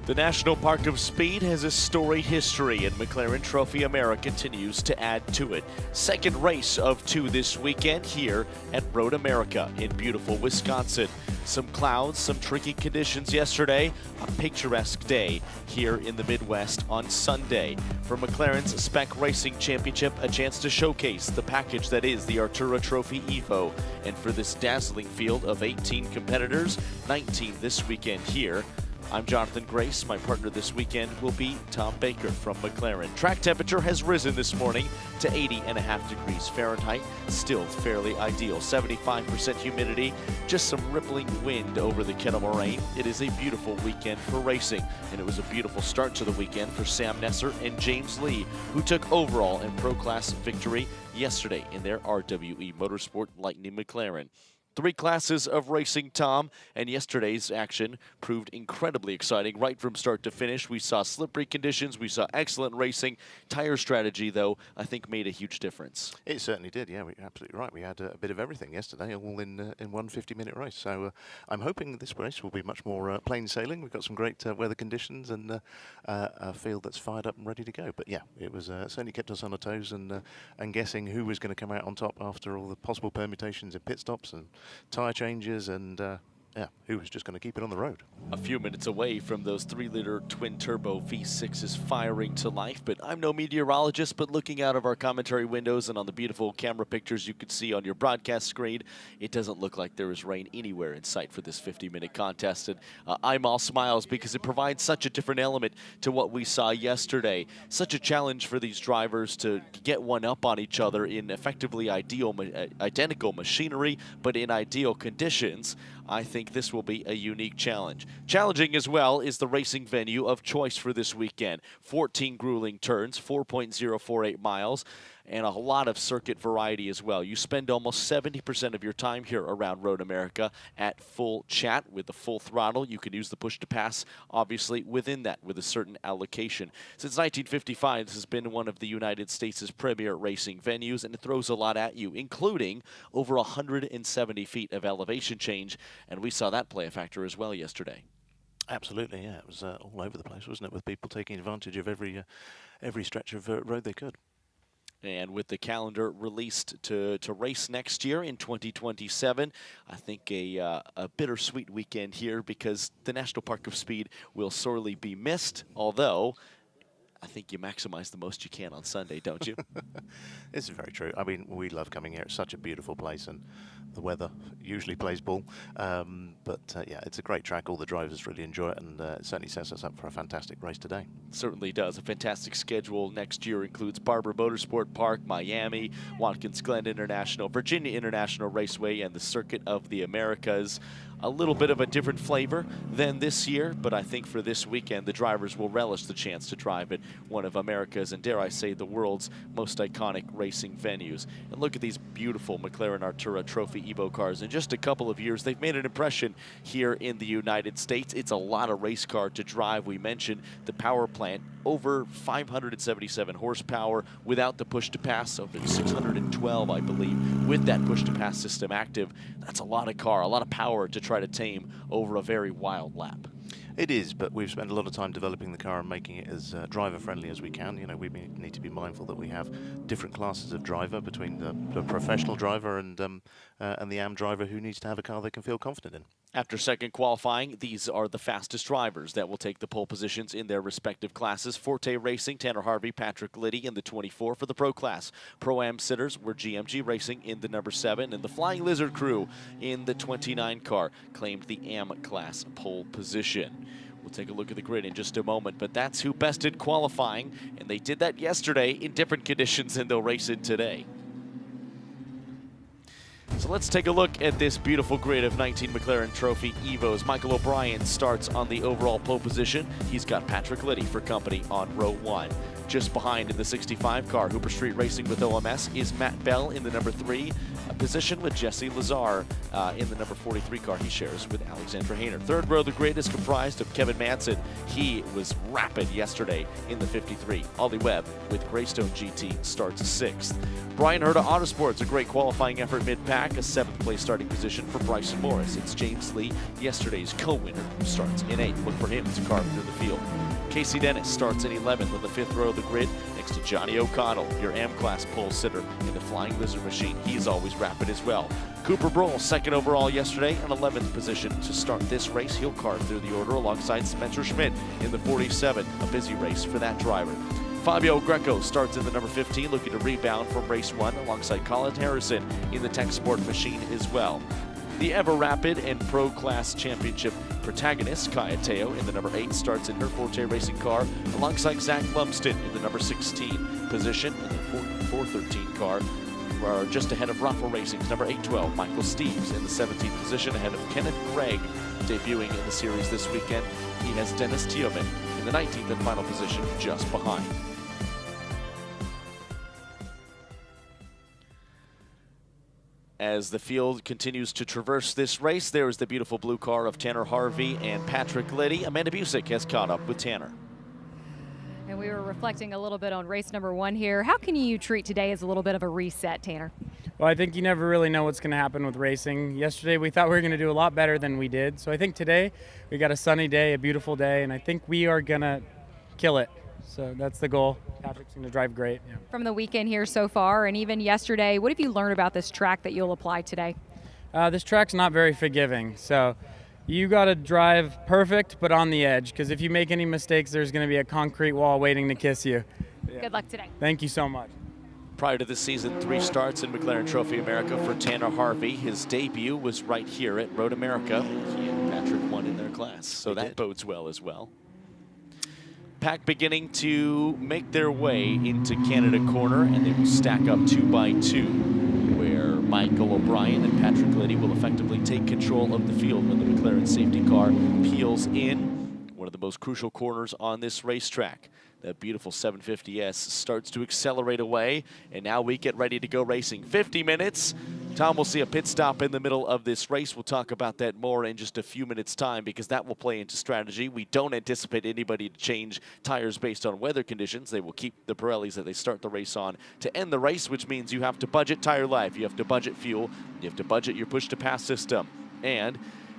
The National Park of Speed has a storied history, and McLaren Trophy America continues to add to it. Second race of two this weekend here at Road America in beautiful Wisconsin. Some clouds, some tricky conditions yesterday, a picturesque day here in the Midwest on Sunday. For McLaren's Spec Racing Championship, a chance to showcase the package that is the Artura Trophy Evo. And for this dazzling field of 18 competitors, 19 this weekend here, I'm Jonathan Grace. My partner this weekend will be Tom Baker from McLaren. Track temperature has risen this morning to 80.5 degrees Fahrenheit. Still fairly ideal. 75% humidity, just some rippling wind over the Kettle Moraine. It is a beautiful weekend for racing, and it was a beautiful start to the weekend for Sam Nesser and James Lee, who took overall and Pro Class victory yesterday in their RWE Motorsport Lightning McLaren. 3 classes of racing, Tom, and yesterday's action proved incredibly exciting right from start to finish. We saw slippery conditions, we saw excellent racing. Tire strategy, though, I think made a huge difference. It certainly did, yeah, you're absolutely right. We had a bit of everything yesterday, all in one 50-minute race. So I'm hoping this race will be much more plain sailing. We've got some great weather conditions and a field that's fired up and ready to go. But yeah, it was certainly kept us on our toes and guessing who was going to come out on top after all the possible permutations in pit stops and tyre changes and yeah, who was just going to keep it on the road. A few minutes away from those 3-liter twin-turbo V6s firing to life, but I'm no meteorologist, but looking out of our commentary windows and on the beautiful camera pictures you could see on your broadcast screen, it doesn't look like there is rain anywhere in sight for this 50-minute contest. And I'm all smiles because it provides such a different element to what we saw yesterday. Such a challenge for these drivers to get one up on each other in effectively identical machinery, but in ideal conditions. I think this will be a unique challenge. Challenging as well is the racing venue of choice for this weekend. 14 grueling turns, 4.048 miles, and a lot of circuit variety as well. You spend almost 70% of your time here around Road America at full chat with the full throttle. You can use the push to pass, obviously, within that with a certain allocation. Since 1955, this has been one of the United States' premier racing venues, and it throws a lot at you, including over 170 feet of elevation change, and we saw that play a factor as well yesterday. Absolutely, yeah. It was all over the place, wasn't it, with people taking advantage of every stretch of road they could. And with the calendar released to race next year in 2027, I think a bittersweet weekend here because the National Park of Speed will sorely be missed, although I think you maximize the most you can on Sunday, don't you? This is very true. I mean, we love coming here. It's such a beautiful place, and the weather usually plays ball. Yeah, it's a great track. All the drivers really enjoy it, and it certainly sets us up for a fantastic race today. Certainly does. A fantastic schedule next year includes Barber Motorsport Park, Miami, Watkins Glen International, Virginia International Raceway, and the Circuit of the Americas. A little bit of a different flavor than this year, but I think for this weekend, the drivers will relish the chance to drive at one of America's, and dare I say, the world's most iconic racing venues. And look at these beautiful McLaren Artura Trophy Evo cars. In just a couple of years, they've made an impression here in the United States. It's a lot of race car to drive. We mentioned the power plant, over 577 horsepower without the push-to-pass, so 612, I believe, with that push-to-pass system active. That's a lot of car, a lot of power to try to tame over a very wild lap. It is, but we've spent a lot of time developing the car and making it as driver-friendly as we can. You know, we need to be mindful that we have different classes of driver between the professional driver and the AM driver who needs to have a car they can feel confident in. After second qualifying, these are the fastest drivers that will take the pole positions in their respective classes. Forte Racing, Tanner Harvey, Patrick Liddy in the 24 for the Pro Class. Pro-Am sitters were GMG Racing in the number 7, and the Flying Lizard crew in the 29 car claimed the AM class pole position. We'll take a look at the grid in just a moment, but that's who bested qualifying, and they did that yesterday in different conditions than they'll race in today. So let's take a look at this beautiful grid of 19 McLaren Trophy Evos. Michael O'Brien starts on the overall pole position. He's got Patrick Liddy for company on row 1. Just behind in the 65 car, Hooper Street Racing with OMS, is Matt Bell in the number 3 position with Jesse Lazar in the number 43 car he shares with Alexandra Hayner. Third row of the grid is comprised of Kevin Manson. He was rapid yesterday in the 53. Ollie Webb with Greystone GT starts 6th. Brian Herta Autosports, a great qualifying effort mid-pack, a 7th place starting position for Bryson Morris. It's James Lee, yesterday's co-winner, who starts in 8th. Look for him to carve through the field. Casey Deniz starts in 11th on the 5th row of the grid next to Johnny O'Connell, your M-Class pole sitter in the Flying Lizard machine. He's always rapid as well. Cooper Broll, 2nd overall yesterday, an 11th position to start this race. He'll carve through the order alongside Spencer Schmidt in the 47, a busy race for that driver. Fabio Greco starts in the number 15, looking to rebound from race 1 alongside Colin Harrison in the Tech Sport machine as well. The ever rapid and pro class championship protagonist, Kaya Teo, in the number 8, starts in her Forte racing car alongside Zach Lumsden in the number 16 position in the 413 car. Just ahead of Raffle Racing's number 812, Michael Steves in the 17th position ahead of Kenneth Gregg, debuting in the series this weekend. He has Dennis Teoman in the 19th and final position just behind. As the field continues to traverse this race, there is the beautiful blue car of Tanner Harvey and Patrick Liddy. Amanda Busick has caught up with Tanner. And we were reflecting a little bit on race number 1 here. How can you treat today as a little bit of a reset, Tanner? Well, I think you never really know what's going to happen with racing. Yesterday we thought we were going to do a lot better than we did. So I think today we got a sunny day, a beautiful day, and I think we are going to kill it. So that's the goal. Patrick's going to drive great. Yeah. From the weekend here so far, and even yesterday, what have you learned about this track that you'll apply today? This track's not very forgiving. So you got to drive perfect, but on the edge, because if you make any mistakes, there's going to be a concrete wall waiting to kiss you. Yeah. Good luck today. Thank you so much. Prior to this season, 3 starts in McLaren Trophy America for Tanner Harvey. His debut was right here at Road America. He and Patrick won in their class, so that bodes well as well. Pack beginning to make their way into Canada corner, and they will stack up 2 by 2, where Michael O'Brien and Patrick Liddy will effectively take control of the field when the McLaren safety car peels in. One of the most crucial corners on this racetrack. That beautiful 750S starts to accelerate away, and now we get ready to go racing. 50 minutes. Tom will see a pit stop in the middle of this race. We'll talk about that more in just a few minutes' time because that will play into strategy. We don't anticipate anybody to change tires based on weather conditions. They will keep the Pirellis that they start the race on to end the race, which means you have to budget tire life, you have to budget fuel, you have to budget your push-to-pass system. And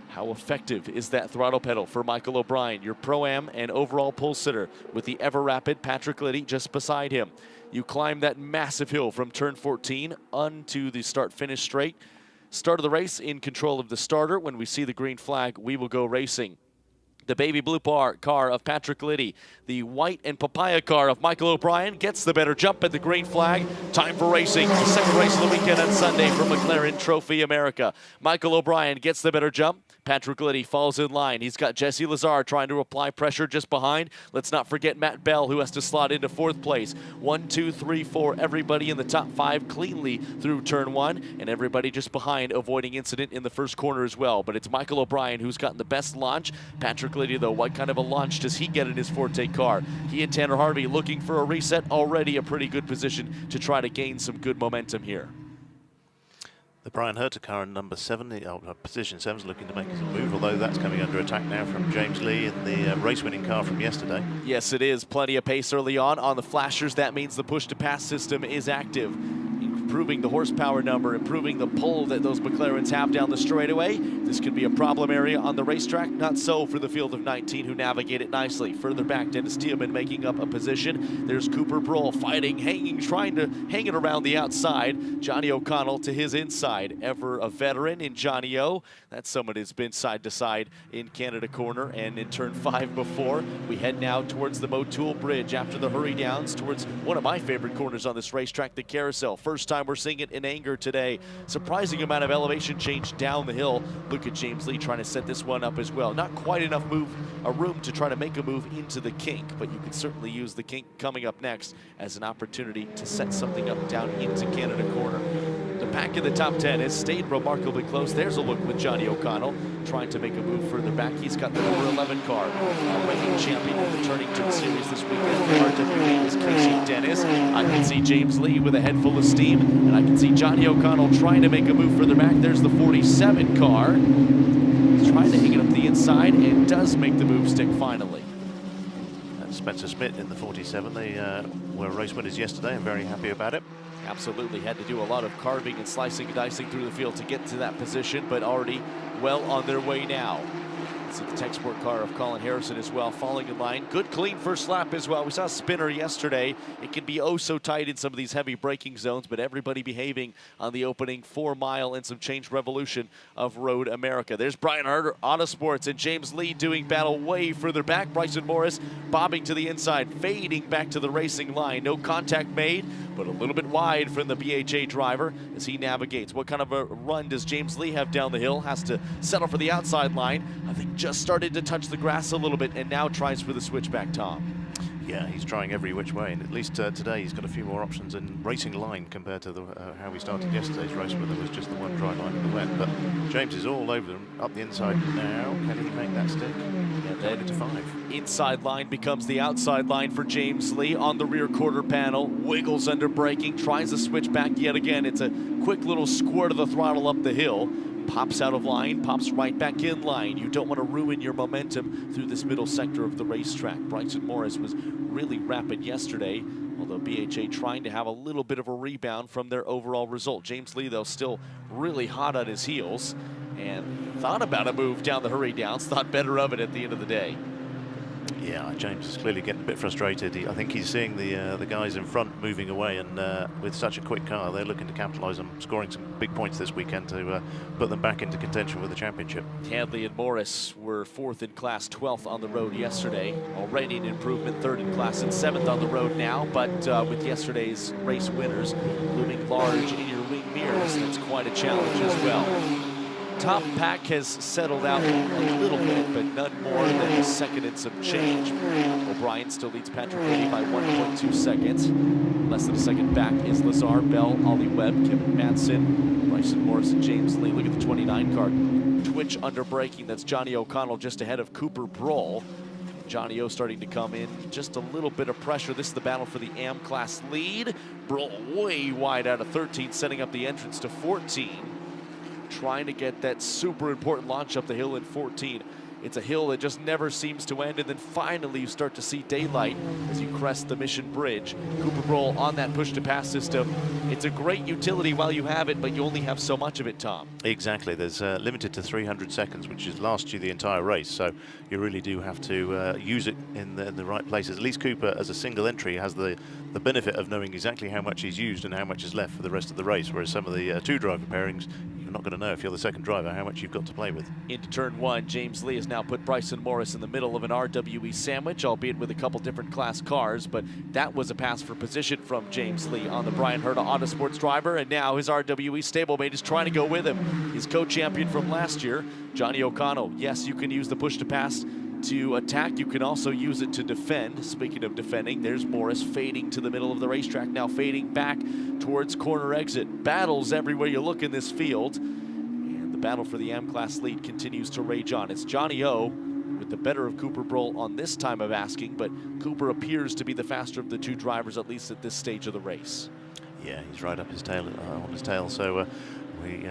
how effective is that throttle pedal for Michael O'Brien, your Pro-Am and overall pole sitter, with the ever-rapid Patrick Liddy just beside him. You climb that massive hill from turn 14 onto the start-finish straight. Start of the race in control of the starter. When we see the green flag, we will go racing. The baby blue car of Patrick Liddy, the white and papaya car of Michael O'Brien gets the better jump at the green flag. Time for racing. The second race of the weekend on Sunday for McLaren Trophy America. Michael O'Brien gets the better jump. Patrick Liddy falls in line. He's got Jesse Lazar trying to apply pressure just behind. Let's not forget Matt Bell, who has to slot into 4th place. 1, 2, 3, 4. Everybody in the top 5 cleanly through turn 1, and everybody just behind avoiding incident in the first corner as well. But it's Michael O'Brien who's gotten the best launch. Patrick Liddy, though, what kind of a launch does he get in his Forte car? He and Tanner Harvey looking for a reset. Already a pretty good position to try to gain some good momentum here. The Brian Herta car in number 7, position 7, is looking to make a move, although that's coming under attack now from James Lee in the race-winning car from yesterday. Yes, it is. Plenty of pace early on the flashers. That means the push-to-pass system is active, improving the horsepower number, improving the pull that those McLarens have down the straightaway. This could be a problem area on the racetrack. Not so for the field of 19, who navigate it nicely. Further back, Dennis Teoman making up a position. There's Cooper Broll fighting, hanging, trying to hang it around the outside. Johnny O'Connell to his inside. Ever a veteran in Johnny O. That's someone who's been side to side in Canada corner and in turn 5 before. We head now towards the Motul Bridge after the hurry downs towards one of my favorite corners on this racetrack, the Carousel. First time we're seeing it in anger today. Surprising amount of elevation change down the hill. Look at James Lee trying to set this one up as well. Not quite enough room to try to make a move into the kink, but you can certainly use the kink coming up next as an opportunity to set something up down into Canada corner. The pack in the top 10 has stayed remarkably close. There's a look with Johnny O'Connell trying to make a move further back. He's got the number 11 car, reigning champion returning to the series this weekend. RWE is Casey Deniz. I can see James Lee with a head full of steam, and I can see Johnny O'Connell trying to make a move further back. There's the 47 car. He's trying to hang it up the inside and does make the move stick finally. Spencer Schmidt in the 47. They were race winners yesterday. I'm very happy about it. Absolutely had to do a lot of carving and slicing and dicing through the field to get to that position, but already well on their way now. See the tech sport car of Colin Harrison as well, falling in line. Good clean first lap as well. We saw a spinner yesterday. It can be oh so tight in some of these heavy braking zones, but everybody behaving on the opening 4 mile and some changed revolution of Road America. There's Brian Harder, Autosports, and James Lee doing battle way further back. Bryson Morris bobbing to the inside, fading back to the racing line. No contact made, but a little bit wide from the BHA driver as he navigates. What kind of a run does James Lee have down the hill? Has to settle for the outside line. I think just started to touch the grass a little bit and now tries for the switchback, Tom. Yeah, he's trying every which way, and at least today he's got a few more options in racing line compared to how we started yesterday's race, where there was just the one dry line in the wet. But James is all over them, up the inside now. Can he make that stick? And then to 5. Inside line becomes the outside line for James Lee on the rear quarter panel. Wiggles under braking, tries to switch back yet again. It's a quick little squirt of the throttle up the hill. Pops out of line, pops right back in line. You don't want to ruin your momentum through this middle sector of the racetrack. Bryson Morris was really rapid yesterday, although BHA trying to have a little bit of a rebound from their overall result. James Lee, though, still really hot on his heels and thought about a move down the hurry downs, thought better of it at the end of the day. Yeah, James is clearly getting a bit frustrated. I think he's seeing the guys in front moving away, and with such a quick car, they're looking to capitalise on scoring some big points this weekend to put them back into contention with the championship. Hadley and Morris were 4th in class, 12th on the road yesterday. Already an improvement, 3rd in class and 7th on the road now, but with yesterday's race winners looming large in your wing mirrors, that's quite a challenge as well. Top pack has settled out a little bit, but none more than a second and some change. O'Brien still leads Patrick Lee by 1.2 seconds. Less than a second back is Lazar, Bell, Ollie Webb, Kevin Madsen, Bryson Morris, and James Lee. Look at the 29 car. Twitch under braking. That's Johnny O'Connell just ahead of Cooper Broll. Johnny O starting to come in. Just a little bit of pressure. This is the battle for the AM class lead. Broll way wide out of 13, setting up the entrance to 14. Trying to get that super important launch up the hill in 14. It's a hill that just never seems to end, and then finally you start to see daylight as you crest the Mission Bridge. Cooper Broll on that push-to-pass system. It's a great utility while you have it, but you only have so much of it, Tom. Exactly. There's limited to 300 seconds, which is lasts you the entire race, so you really do have to use it in the right places. At least Cooper, as a single entry, has the benefit of knowing exactly how much he's used and how much is left for the rest of the race, whereas some of the two-driver pairings, you're not going to know if you're the second driver how much you've got to play with. Into turn 1, James Lee has now put Bryson Morris in the middle of an RWE sandwich, albeit with a couple different class cars, but that was a pass for position from James Lee on the Brian Herta Autosports driver, and now his RWE stablemate is trying to go with him. His co-champion from last year, Johnny O'Connell. Yes, you can use the push-to-pass to attack. You can also use it to defend. Speaking of defending, there's Morris fading to the middle of the racetrack, now fading back towards corner exit. Battles everywhere you look in this field, and the battle for the AM class lead continues to rage on. It's Johnny O with the better of Cooper Broll on this time of asking, but Cooper appears to be the faster of the two drivers, at least at this stage of the race. Yeah, he's right up his tail on his tail, so we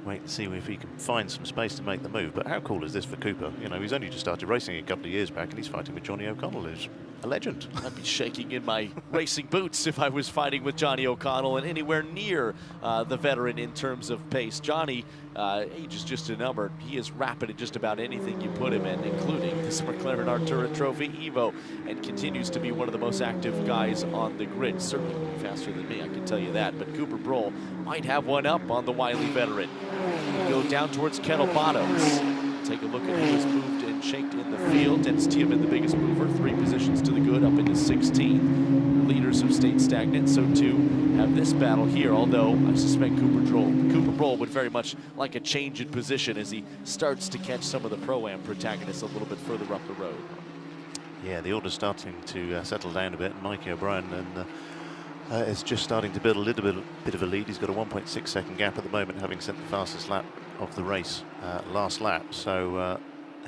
wait and see if he can find some space to make the move. But how cool is this for Cooper? You know, he's only just started racing a couple of years back, and he's fighting with Johnny O'Connell, who's a legend. I'd be shaking in my racing boots if I was fighting with Johnny O'Connell and anywhere near the veteran in terms of pace. Johnny, age is just a number. He is rapid at just about anything you put him in, including this McLaren Trophy Evo, and continues to be one of the most active guys on the grid. Certainly faster than me, I can tell you that. But Cooper Broll might have one up on the wily veteran. We go down towards Kettle Bottoms. Take a look at who has moved and shaped in the field. Deniz Teoman, the biggest mover, 3 positions to the good, up into 16th. Leaders have stayed stagnant, so too have this battle here, although I suspect Cooper Broll would very much like a change in position as he starts to catch some of the Pro-Am protagonists a little bit further up the road. Yeah, the order's starting to settle down a bit. Mikey O'Brien is just starting to build a little bit of a lead. He's got a 1.6 second gap at the moment, having set the fastest lap of the race last lap. So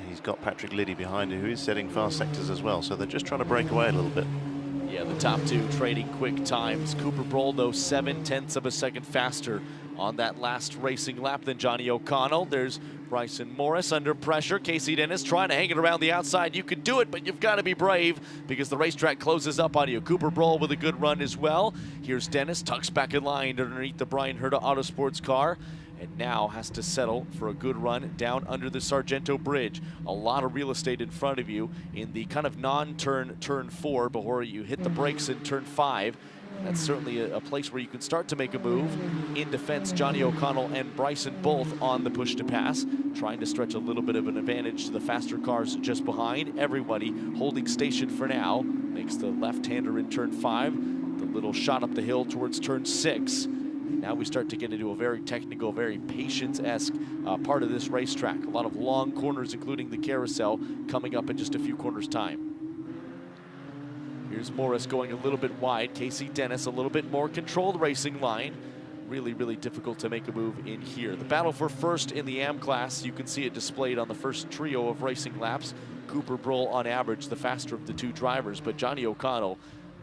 he's got Patrick Liddy behind him, who is setting fast sectors as well. So they're just trying to break away a little bit. Yeah, the top two trading quick times. Cooper Broll, though, 7/10 of a second faster on that last racing lap than Johnny O'Connell. There's Bryson Morris under pressure. Casey Deniz trying to hang it around the outside. You can do it, but you've got to be brave because the racetrack closes up on you. Cooper Broll with a good run as well. Here's Deniz, tucks back in line underneath the Brian Herta Autosports car, and now has to settle for a good run down under the Sargento Bridge. A lot of real estate in front of you in the kind of non-turn turn 4 before you hit the brakes in turn 5. That's certainly a place where you can start to make a move. In defense, Johnny O'Connell and Bryson both on the push to pass, trying to stretch a little bit of an advantage to the faster cars just behind. Everybody holding station for now. Makes the left-hander in turn 5. The little shot up the hill towards turn 6. Now we start to get into a very technical, very patience-esque part of this racetrack. A lot of long corners, including the carousel, coming up in just a few corners' time. Here's Morris going a little bit wide. Casey Deniz a little bit more controlled racing line. Really, really difficult to make a move in here. The battle for first in the AM class, you can see it displayed on the first trio of racing laps. Cooper Broll on average the faster of the two drivers, but Johnny O'Connell,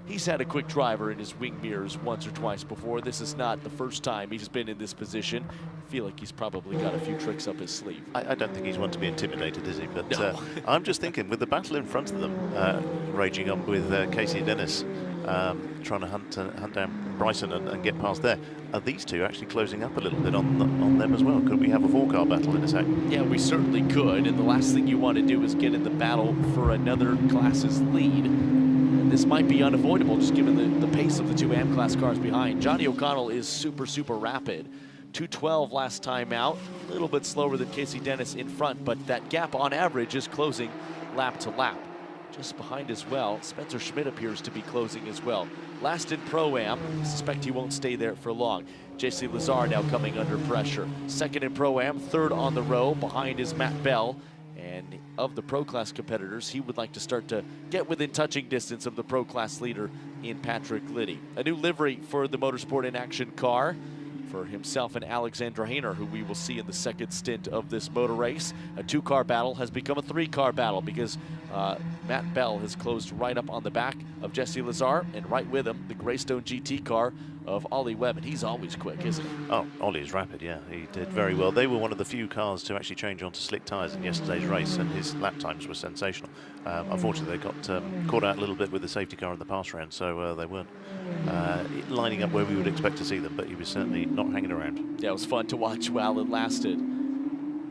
he's had a quick driver in his wing mirrors once or twice before. This is not the first time he's been in this position. I feel like he's probably got a few tricks up his sleeve. I don't think he's one to be intimidated, is he? But no. I'm just thinking, with the battle in front of them, raging on with Casey Deniz, trying to hunt down Bryson and get past there, are these two actually closing up a little bit on them as well? Could we have a 4-car battle in a sec? Yeah, we certainly could, and the last thing you want to do is get in the battle for another class's lead. This might be unavoidable just given the pace of the two AM class cars behind. Johnny O'Connell is super, super rapid. 2:12 last time out, a little bit slower than Casey Deniz in front, but that gap on average is closing lap to lap. Just behind as well, Spencer Schmidt appears to be closing as well. Last in Pro-Am, I suspect he won't stay there for long. Jesse Lazar now coming under pressure. Second in Pro-Am, third on the row, behind is Matt Bell. And of the Pro Class competitors, he would like to start to get within touching distance of the Pro Class leader in Patrick Liddy. A new livery for the Motorsport in Action car for himself and Alexandra Hayner, who we will see in the second stint of this motor race. A 2-car battle has become a 3-car battle because Matt Bell has closed right up on the back of Jesse Lazar, and right with him, the Greystone GT car of Ollie Webb, and he's always quick, isn't he? Oh, Ollie's rapid, yeah. He did very well. They were one of the few cars to actually change onto slick tyres in yesterday's race, and his lap times were sensational. Unfortunately, they got caught out a little bit with the safety car in the pass round, so they weren't lining up where we would expect to see them, but he was certainly not hanging around. Yeah, it was fun to watch while it lasted.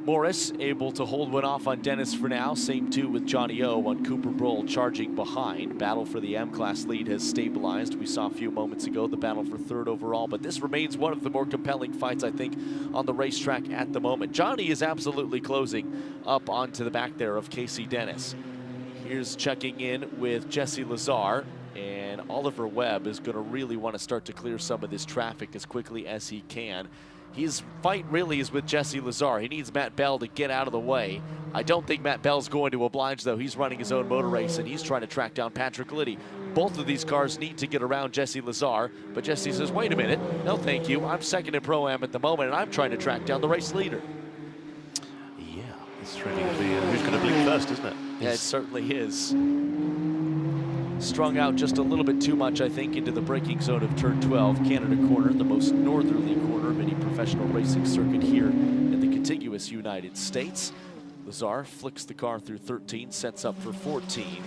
Morris able to hold one off on Deniz for now. Same too with Johnny O on Cooper Broll charging behind. Battle for the M-Class lead has stabilized. We saw a few moments ago the battle for third overall, but this remains one of the more compelling fights, I think, on the racetrack at the moment. Johnny is absolutely closing up onto the back there of Casey Deniz. Here's checking in with Jesse Lazar, and Oliver Webb is going to really want to start to clear some of this traffic as quickly as he can. His fight really is with Jesse Lazar. He needs Matt Bell to get out of the way. I don't think Matt Bell's going to oblige, though. He's running his own motor race, and he's trying to track down Patrick Liddy. Both of these cars need to get around Jesse Lazar, but Jesse says, wait a minute, no thank you. I'm second in Pro-Am at the moment, and I'm trying to track down the race leader. Yeah, it's really going to be who's going to blink first, isn't it? Yeah, it certainly is. Strung out just a little bit too much, I think, into the braking zone of turn 12, Canada corner, the most northerly corner of any professional racing circuit here in the contiguous United States. Lazar flicks the car through 13, sets up for 14.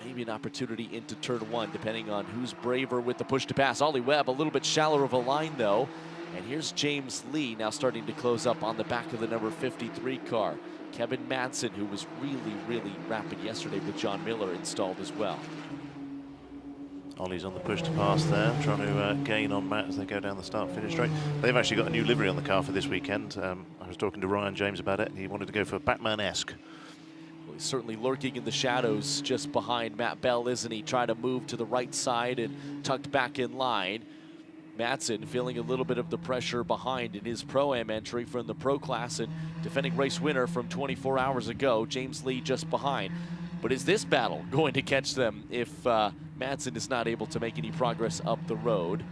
Maybe an opportunity into turn 1, depending on who's braver with the push to pass. Ollie Webb, a little bit shallower of a line, though. And here's James Lee now starting to close up on the back of the number 53 car. Kevin Madsen, who was really, really rapid yesterday with John Miller installed as well. Ollie's on the push to pass there, trying to gain on Matt as they go down the start-finish straight. They've actually got a new livery on the car for this weekend. I was talking to Ryan James about it, and he wanted to go for Batman-esque. Well, he's certainly lurking in the shadows just behind Matt Bell, isn't he? Trying to move to the right side and tucked back in line. Madsen feeling a little bit of the pressure behind in his Pro-Am entry from the Pro Class and defending race winner from 24 hours ago, James Lee just behind. But is this battle going to catch them if Madsen is not able to make any progress up the road?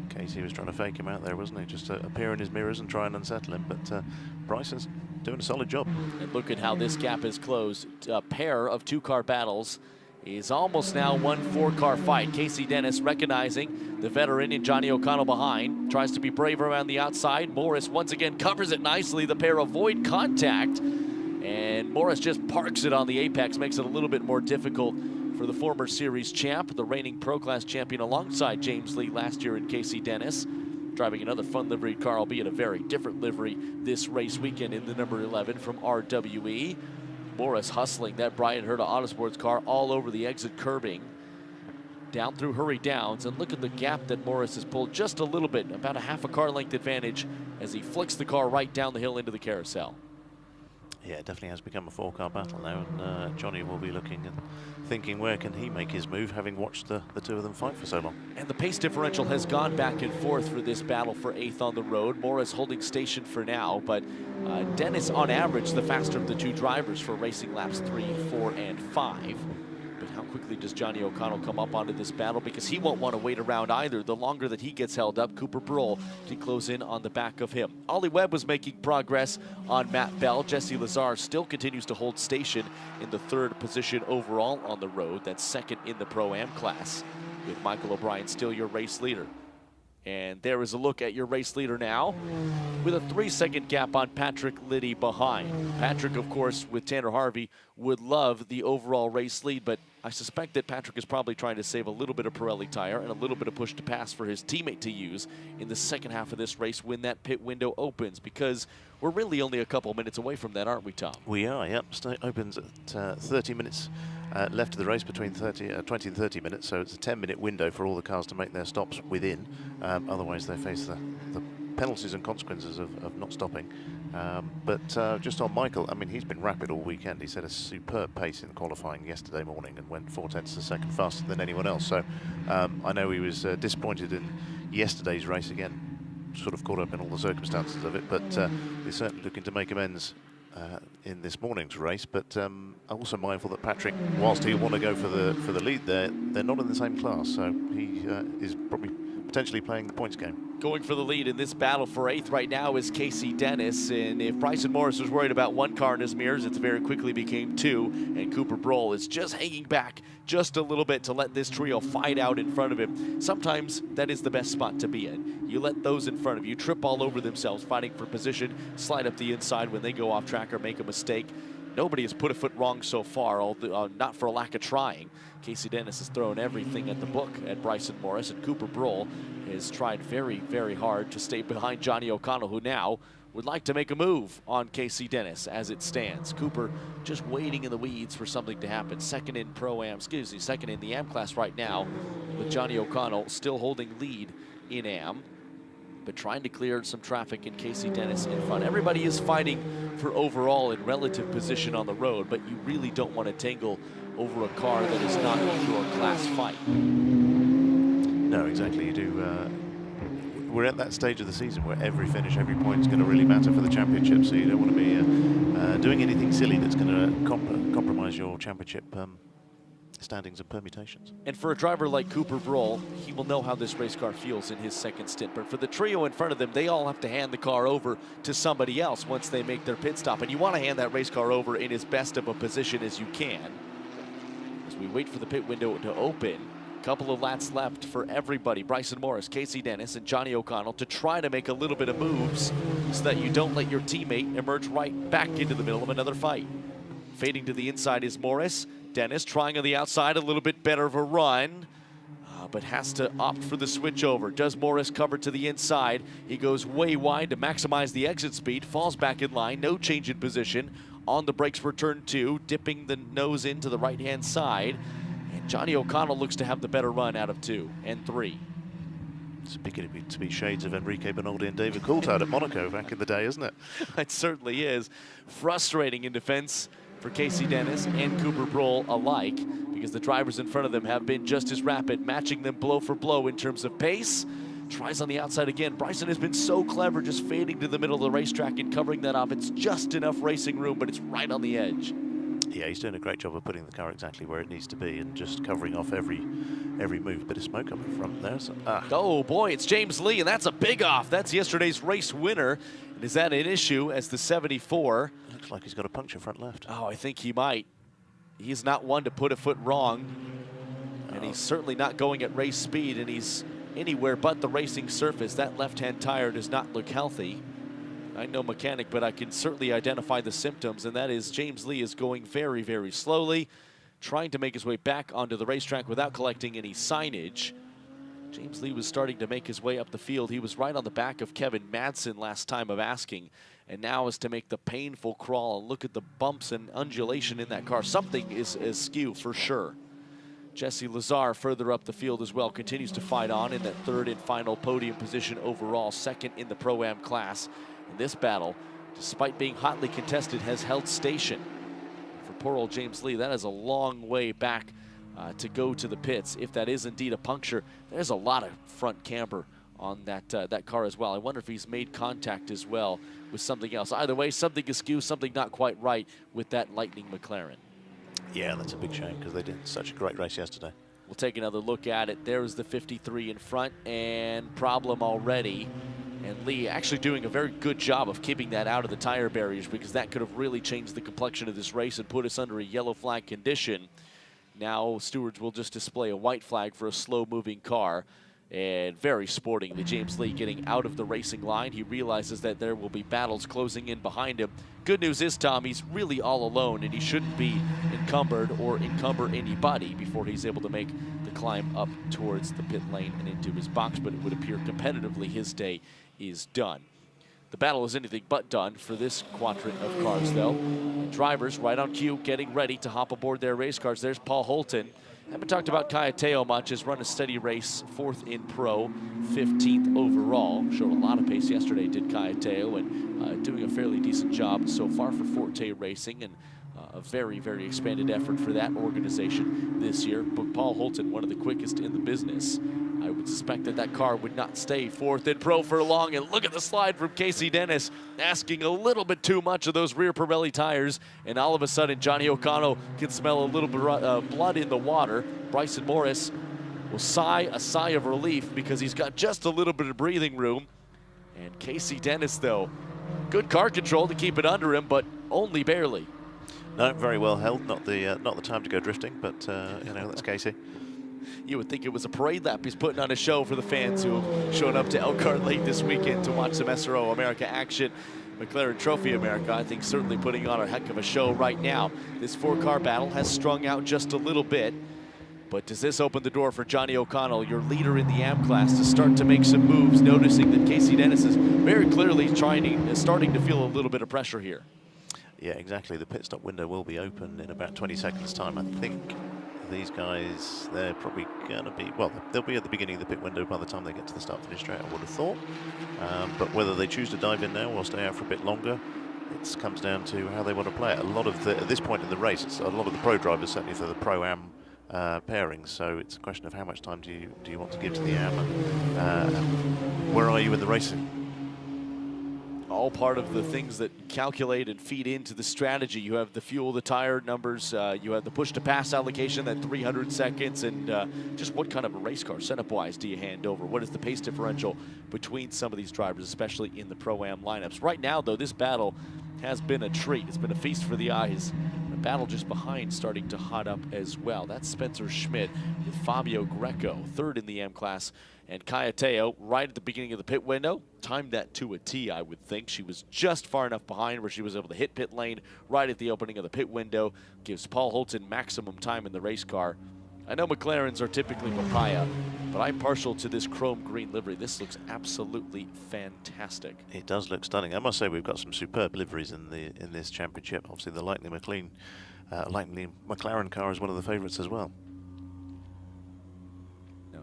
Casey was trying to fake him out there, wasn't he? Just to appear in his mirrors and try and unsettle him. But Bryson's doing a solid job. And look at how this gap is closed. A pair of 2-car battles is almost now one 4-car fight. Casey Deniz recognizing the veteran in Johnny O'Connell behind. Tries to be brave around the outside. Morris once again covers it nicely. The pair avoid contact. And Morris just parks it on the apex, makes it a little bit more difficult for the former series champ, the reigning Pro Class champion alongside James Lee last year in Casey Deniz. Driving another fun livery car, albeit a very different livery this race weekend in the number 11 from RWE. Morris hustling that Brian Herta Autosports car all over the exit curbing. Down through Hurry Downs, and look at the gap that Morris has pulled just a little bit, about a half a car length advantage as he flicks the car right down the hill into the carousel. Yeah, it definitely has become a 4-car battle now, and Johnny will be looking and thinking where can he make his move, having watched the two of them fight for so long. And the pace differential has gone back and forth for this battle for 8th on the road. Morris holding station for now, but Deniz on average the faster of the two drivers for racing laps 3, 4, and 5. But how quickly does Johnny O'Connell come up onto this battle? Because he won't want to wait around either. The longer that he gets held up, Cooper Broll can close in on the back of him. Ollie Webb was making progress on Matt Bell. Jesse Lazar still continues to hold station in the 3rd position overall on the road. That's 2nd in the Pro-Am class, with Michael O'Brien still your race leader. And there is a look at your race leader now, with a 3-second gap on Patrick Liddy behind. Patrick, of course, with Tanner Harvey, would love the overall race lead, but I suspect that Patrick is probably trying to save a little bit of Pirelli tire and a little bit of push to pass for his teammate to use in the second half of this race when that pit window opens, because we're really only a couple minutes away from that, aren't we, Tom? We are, yep. It opens at 30 minutes left of the race, between 20 and 30 minutes, so it's a 10-minute window for all the cars to make their stops within. Otherwise, they face the penalties and consequences of not stopping. But just on Michael, I mean, he's been rapid all weekend. He set a superb pace in qualifying yesterday morning and went 4/10 a second faster than anyone else. So I know he was disappointed in yesterday's race again, sort of caught up in all the circumstances of it, but he's certainly looking to make amends in this morning's race. But I'm also mindful that Patrick, whilst he'll want to go for the lead there, they're not in the same class, so he is probably potentially playing the points game. Going for the lead in this battle for 8th right now is Casey Deniz, and if Bryson Morris was worried about 1 car in his mirrors, it very quickly became 2, and Cooper Broll is just hanging back just a little bit to let this trio fight out in front of him. Sometimes that is the best spot to be in. You let those in front of you trip all over themselves fighting for position, slide up the inside when they go off track or make a mistake. Nobody has put a foot wrong so far, although, not for a lack of trying. Casey Deniz has thrown everything at the book at Bryson Morris, and Cooper Broll has tried very, very hard to stay behind Johnny O'Connell, who now would like to make a move on Casey Deniz as it stands. Cooper just waiting in the weeds for something to happen. 2nd in Pro-Am, 2nd in the Am class right now, with Johnny O'Connell still holding lead in Am, but trying to clear some traffic in Casey Deniz in front. Everybody is fighting for overall in relative position on the road, but you really don't want to tangle over a car that is not your class fight. No, exactly. You do. We're at that stage of the season where every finish, every point is going to really matter for the championship, so you don't want to be doing anything silly that's going to compromise your championship standings and permutations. And for a driver like Cooper Broll, he will know how this race car feels in his 2nd stint. But for the trio in front of them, they all have to hand the car over to somebody else once they make their pit stop. And you want to hand that race car over in as best of a position as you can. As we wait for the pit window to open, a couple of laps left for everybody. Bryson Morris, Casey Deniz, and Johnny O'Connell to try to make a little bit of moves so that you don't let your teammate emerge right back into the middle of another fight. Fading to the inside is Morris. Deniz trying on the outside, a little bit better of a run, but has to opt for the switch over. Does Morris cover to the inside? He goes way wide to maximize the exit speed, falls back in line, no change in position. On the brakes for turn 2, dipping the nose into the right-hand side. And Johnny O'Connell looks to have the better run out of 2 and 3. It's beginning to be shades of Enrique Bernaldi and David Coulthard at Monaco back in the day, isn't it? It certainly is. Frustrating in defense for Casey Deniz and Cooper Broll alike, because the drivers in front of them have been just as rapid, matching them blow for blow in terms of pace. Tries on the outside again. Bryson has been so clever just fading to the middle of the racetrack and covering that off. It's just enough racing room, but it's right on the edge. Yeah, he's doing a great job of putting the car exactly where it needs to be and just covering off every move. Bit of smoke up in front there. So, Oh boy, it's James Lee, and that's a big off. That's yesterday's race winner. And is that an issue as the 74? Looks like he's got a puncture front left. Oh, I think he might. he's not one to put a foot wrong. And he's certainly not going at race speed, and he's anywhere but the racing surface. That left-hand tire does not look healthy. I'm no mechanic, but I can certainly identify the symptoms, and that is James Lee is going very, very slowly, trying to make his way back onto the racetrack without collecting any signage. James Lee was starting to make his way up the field. He was right on the back of Kevin Madsen last time of asking, and now is to make the painful crawl and look at the bumps and undulation in that car. Something is askew for sure. Jesse Lazar further up the field as well, continues to fight on in that third and final podium position overall, second in the Pro-Am class. And this battle, despite being hotly contested, has held station. For poor old James Lee, that is a long way back to go to the pits. If that is indeed a puncture, there's a lot of front camber on that car as well. I wonder if he's made contact as well with something else. Either way, something askew, something not quite right with that Lightning McLaren. Yeah, that's a big shame because they did such a great race yesterday. We'll take another look at it. There's the 53 in front, and problem already. And Lee actually doing a very good job of keeping that out of the tire barriers, because that could have really changed the complexion of this race and put us under a yellow flag condition. Now stewards will just display a white flag for a slow-moving car. And very sporting, the James Lee getting out of the racing line. He realizes that there will be battles closing in behind him. Good news is, Tom, he's really all alone, and he shouldn't be encumbered or encumber anybody before he's able to make the climb up towards the pit lane and into his box. But it would appear competitively his day is done. The battle is anything but done for this quadrant of cars, though. Drivers right on cue, getting ready to hop aboard their race cars. There's Paul Holton. Haven't talked about Teoman much. Has run a steady race, 4th in Pro, 15th overall. Showed a lot of pace yesterday, did Teoman, and doing a fairly decent job so far for Forte Racing, and a very, very expanded effort for that organization this year. But Paul Holton, one of the quickest in the business. I would suspect that that car would not stay 4th in Pro for long. And look at the slide from Casey Deniz, asking a little bit too much of those rear Pirelli tires. And all of a sudden, Johnny O'Connell can smell a little bit blood in the water. Bryson Morris will sigh a sigh of relief because he's got just a little bit of breathing room. And Casey Deniz, though, good car control to keep it under him, but only barely. No, very well held. Not the time to go drifting, but you know, that's Casey. You would think it was a parade lap. He's putting on a show for the fans who have shown up to Elkhart late this weekend to watch some SRO America action. McLaren Trophy America, I think, certainly putting on a heck of a show right now. This 4-car battle has strung out just a little bit. But does this open the door for Johnny O'Connell, your leader in the AM class, to start to make some moves, noticing that Casey Deniz is very clearly starting to feel a little bit of pressure here? Yeah, exactly. The pit stop window will be open in about 20 seconds' time. I think these guys, they're probably going to be, well, they'll be at the beginning of the pit window by the time they get to the start-finish straight, I would have thought. But whether they choose to dive in now or stay out for a bit longer, it comes down to how they want to play it. At this point in the race, it's a lot of the pro drivers, certainly for the Pro-Am pairings, so it's a question of how much time do you want to give to the AM, and where are you in the racing? All part of the things that calculate and feed into the strategy. You have the fuel, the tire numbers, you have the push-to-pass allocation, that 300 seconds, and just what kind of a race car setup-wise do you hand over? What is the pace differential between some of these drivers, especially in the Pro-Am lineups? Right now, though, this battle has been a treat. It's been a feast for the eyes. The battle just behind starting to hot up as well. That's Spencer Schmidt with Fabio Greco, 3rd in the AM class. And Kayateo right at the beginning of the pit window, timed that to a T, I would think. She was just far enough behind where she was able to hit pit lane right at the opening of the pit window. Gives Paul Holton maximum time in the race car. I know McLarens are typically papaya, but I'm partial to this chrome green livery. This looks absolutely fantastic. It does look stunning. I must say we've got some superb liveries in this championship. Obviously the Lightning McLaren car is one of the favourites as well.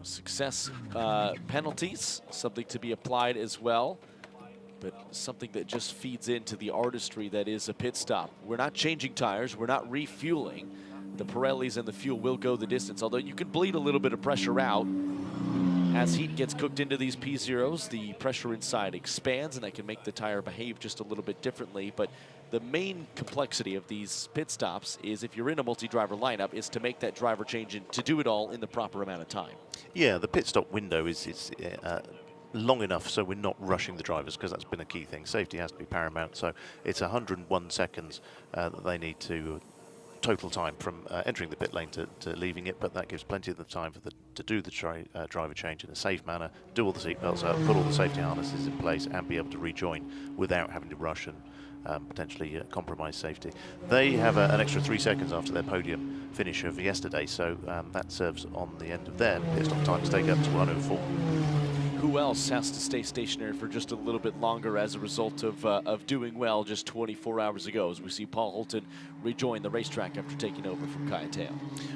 Success penalties, something to be applied as well, but something that just feeds into the artistry that is a pit stop. We're not changing tires, we're not refueling. The Pirellis and the fuel will go the distance, although you can bleed a little bit of pressure out. As heat gets cooked into these P0s, the pressure inside expands, and that can make the tire behave just a little bit differently. But the main complexity of these pit stops is, if you're in a multi-driver lineup, is to make that driver change and to do it all in the proper amount of time. Yeah, the pit stop window is long enough so we're not rushing the drivers, because that's been a key thing. Safety has to be paramount, so it's 101 seconds that they need to total time from entering the pit lane to leaving it, but that gives plenty of the time for to do the driver change in a safe manner, do all the seatbelts up, put all the safety harnesses in place, and be able to rejoin without having to rush and potentially compromise safety. They have an extra 3 seconds after their podium finish of yesterday, so that serves on the end of their pit stop time to take up to 1:04. Who else has to stay stationary for just a little bit longer as a result of doing well just 24 hours ago, as we see Paul Holton rejoin the racetrack after taking over from Teo?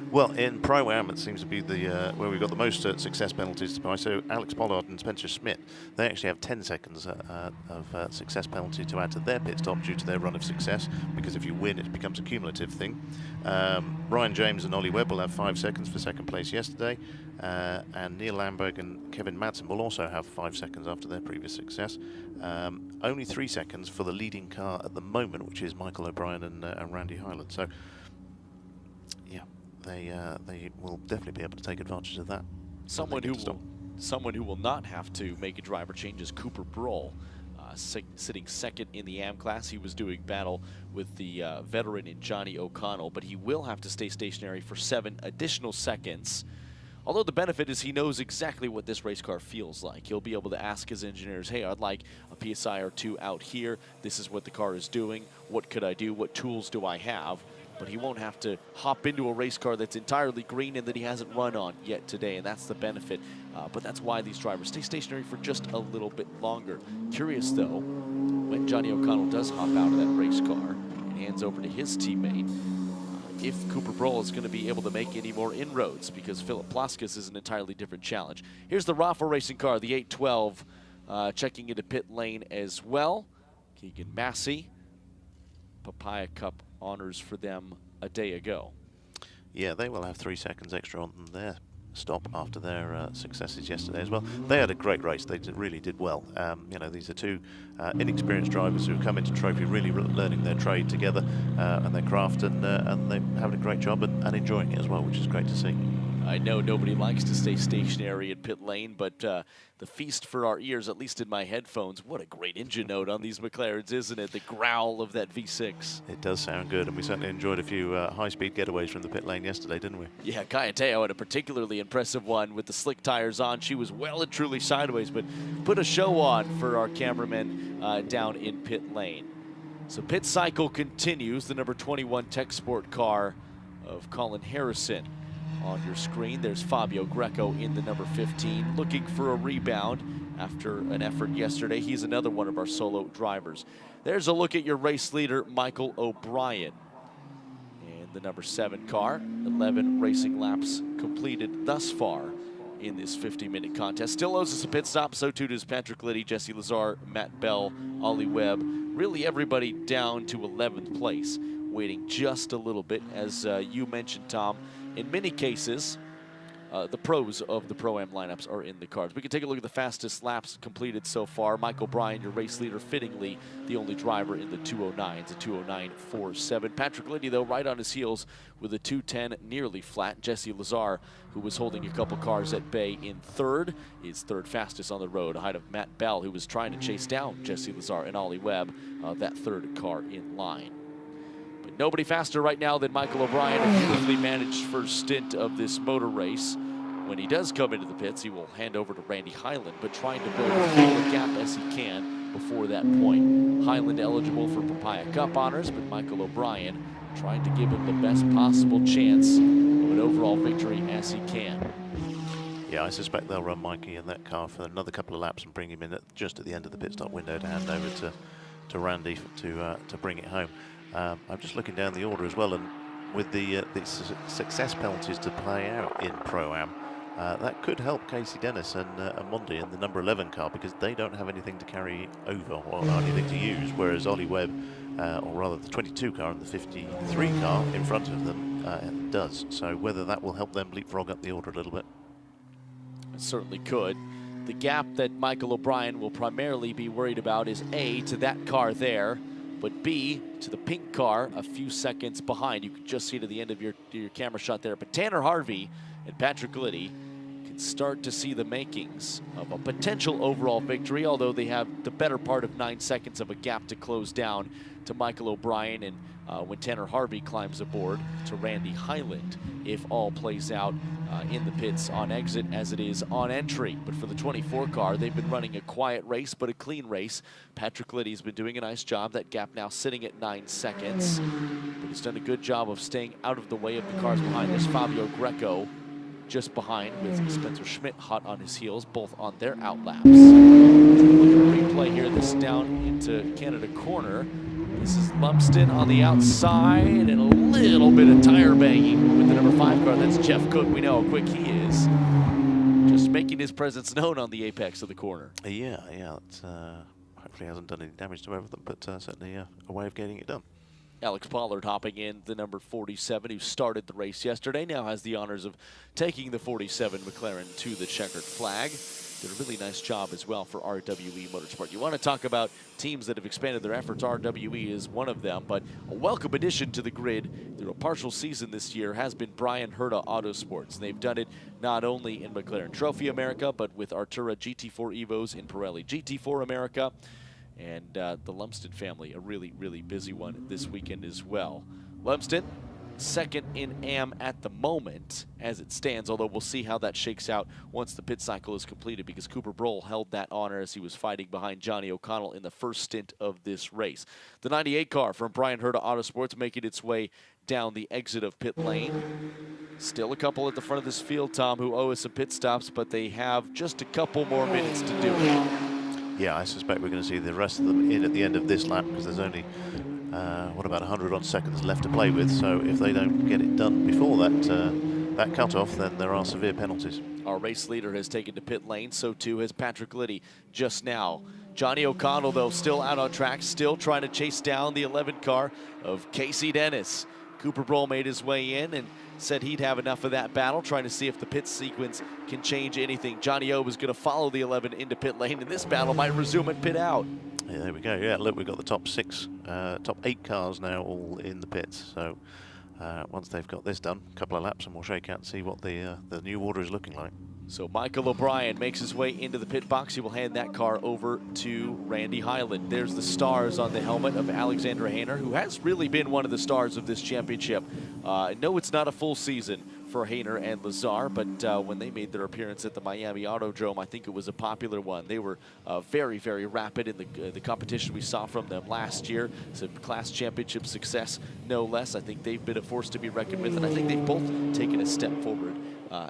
Well, in ProAm, it seems to be the where we've got the most success penalties to buy. So Alex Pollard and Spencer Schmidt, they actually have 10 seconds of success penalty to add to their pit stop due to their run of success, because if you win, it becomes a cumulative thing. Ryan James and Ollie Webb will have 5 seconds for second place yesterday, and Neil Lamberg and Kevin Madsen will also have 5 seconds after their previous success. Only 3 seconds for the leading car at the moment, which is Michael O'Brien and Randy Hyland. So, yeah, they will definitely be able to take advantage of that. Someone who will not have to make a driver change is Cooper Broll, sitting second in the AM class. He was doing battle with the veteran in Johnny O'Connell, but he will have to stay stationary for 7 additional seconds. Although the benefit is he knows exactly what this race car feels like. He'll be able to ask his engineers, hey, I'd like a PSI or 2 out here. This is what the car is doing. What could I do? What tools do I have? But he won't have to hop into a race car that's entirely green and that he hasn't run on yet today, and that's the benefit. But that's why these drivers stay stationary for just a little bit longer. Curious, though, when Johnny O'Connell does hop out of that race car and hands over to his teammate, if Cooper Broll is going to be able to make any more inroads, because Philip Plaskas is an entirely different challenge. Here's the Rafa racing car, the 812, checking into pit lane as well. Keegan Massey, Papaya Cup honors for them a day ago. Yeah, they will have 3 seconds extra on their stop after their successes yesterday as well. They had a great race. They really did well. You know, these are 2 inexperienced drivers who come into Trophy really learning their trade together and their craft, and they're having a great job and enjoying it as well, which is great to see. I know nobody likes to stay stationary at pit lane, but the feast for our ears, at least in my headphones, what a great engine note on these McLarens, isn't it? The growl of that V6. It does sound good, and we certainly enjoyed a few high-speed getaways from the pit lane yesterday, didn't we? Yeah, Teo had a particularly impressive one with the slick tires on. She was well and truly sideways, but put a show on for our cameramen down in pit lane. So pit cycle continues. The number 21 Tech Sport car of Colin Harrison on your screen. There's Fabio Greco in the number 15, looking for a rebound after an effort yesterday. He's another one of our solo drivers. There's a look at your race leader, Michael O'Brien. And the number 7 car, 11 racing laps completed thus far in this 50-minute contest. Still owes us a pit stop, so too does Patrick Liddy, Jesse Lazar, Matt Bell, Ollie Webb. Really everybody down to 11th place, waiting just a little bit. As you mentioned, Tom, in many cases, the pros of the Pro-Am lineups are in the cars. We can take a look at the fastest laps completed so far. Michael Bryan, your race leader, fittingly the only driver in the 209s, a 209.47. Patrick Liddy, though, right on his heels with a 210, nearly flat. Jesse Lazar, who was holding a couple cars at bay in third, is third fastest on the road, ahead of Matt Bell, who was trying to chase down Jesse Lazar and Ollie Webb, that third car in line. Nobody faster right now than Michael O'Brien, a beautifully managed first stint of this motor race. When he does come into the pits, he will hand over to Randy Hyland, but trying to build as big a gap as he can before that point. Hyland eligible for Papaya Cup honors, but Michael O'Brien trying to give him the best possible chance of an overall victory as he can. Yeah, I suspect they'll run Mikey in that car for another couple of laps and bring him in just at the end of the pit stop window to hand over to Randy to bring it home. I'm just looking down the order as well, and with the success penalties to play out in Pro-Am, that could help Casey Deniz and Mondi in the number 11 car, because they don't have anything to carry over or anything to use, whereas Ollie Webb, or rather the 22 car and the 53 car in front of them does. So whether that will help them leapfrog up the order a little bit. It certainly could. The gap that Michael O'Brien will primarily be worried about is A, to that car there, but B, to the pink car a few seconds behind. You can just see to the end of your camera shot there. But Tanner Harvey and Patrick Liddy can start to see the makings of a potential overall victory, although they have the better part of 9 seconds of a gap to close down to Michael O'Brien and when Tanner Harvey climbs aboard to Randy Highland, if all plays out in the pits on exit as it is on entry. But for the 24 car, they've been running a quiet race, but a clean race. Patrick Liddy's been doing a nice job. That gap now sitting at 9 seconds. But he's done a good job of staying out of the way of the cars behind. There's Fabio Greco just behind with Spencer Schmidt hot on his heels, both on their outlaps. Look at a replay here. This down into Canada corner. This is Lumsden on the outside and a little bit of tire banging with the number 5 car. That's Jeff Cook. We know how quick he is. Just making his presence known on the apex of the corner. Yeah. It's, hopefully hasn't done any damage to everything, but certainly a way of getting it done. Alex Pollard hopping in, the number 47, who started the race yesterday, now has the honors of taking the 47 McLaren to the checkered flag. Did a really nice job as well for RWE Motorsport. You want to talk about teams that have expanded their efforts. RWE is one of them, but a welcome addition to the grid through a partial season this year has been Brian Herta Autosports. They've done it not only in McLaren Trophy America, but with Artura GT4 Evos in Pirelli GT4 America. And the Lumsden family, a really, really busy one this weekend as well. Lumsden, second in AM at the moment as it stands, although we'll see how that shakes out once the pit cycle is completed, because Cooper Broll held that honor as he was fighting behind Johnny O'Connell in the first stint of this race. The 98 car from Brian Herta Autosports making its way down the exit of pit lane. Still a couple at the front of this field, Tom, who owe us some pit stops, but they have just a couple more minutes to do it. Yeah, I suspect we're going to see the rest of them in at the end of this lap, because there's only, what, about 100 odd seconds left to play with. So if they don't get it done before that cut-off, then there are severe penalties. Our race leader has taken to pit lane, so too has Patrick Liddy just now. Johnny O'Connell, though, still out on track, still trying to chase down the 11 car of Casey Deniz. Cooper Broll made his way in and said he'd have enough of that battle, trying to see if the pit sequence can change anything. Johnny O was going to follow the 11 into pit lane, and this battle might resume at pit out. Yeah, there we go. Yeah, look, we've got the top 8 cars now all in the pits. So once they've got this done, a couple of laps, and we'll shake out and see what the new order is looking like. So Michael O'Brien makes his way into the pit box. He will hand that car over to Randy Highland. There's the stars on the helmet of Alexander Hayner, who has really been one of the stars of this championship. No, it's not a full season for Hayner and Lazar, but when they made their appearance at the Miami Autodrome, I think it was a popular one. They were very, very rapid in the competition we saw from them last year. Some class championship success, no less. I think they've been a force to be reckoned with, and I think they've both taken a step forward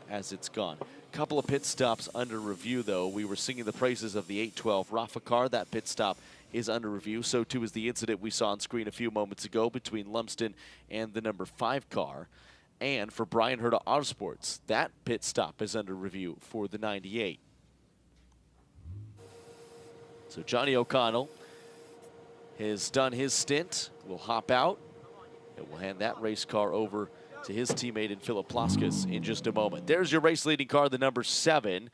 as it's gone. Couple of pit stops under review, though. We were singing the praises of the 812 Rafa car. That pit stop is under review. So too is the incident we saw on screen a few moments ago between Lumsden and the number 5 car. And for Brian Herta Autosports, that pit stop is under review for the 98. So Johnny O'Connell has done his stint. Will hop out and we'll hand that race car over to his teammate in Philip Plaskas in just a moment. There's your race leading car, the number 7.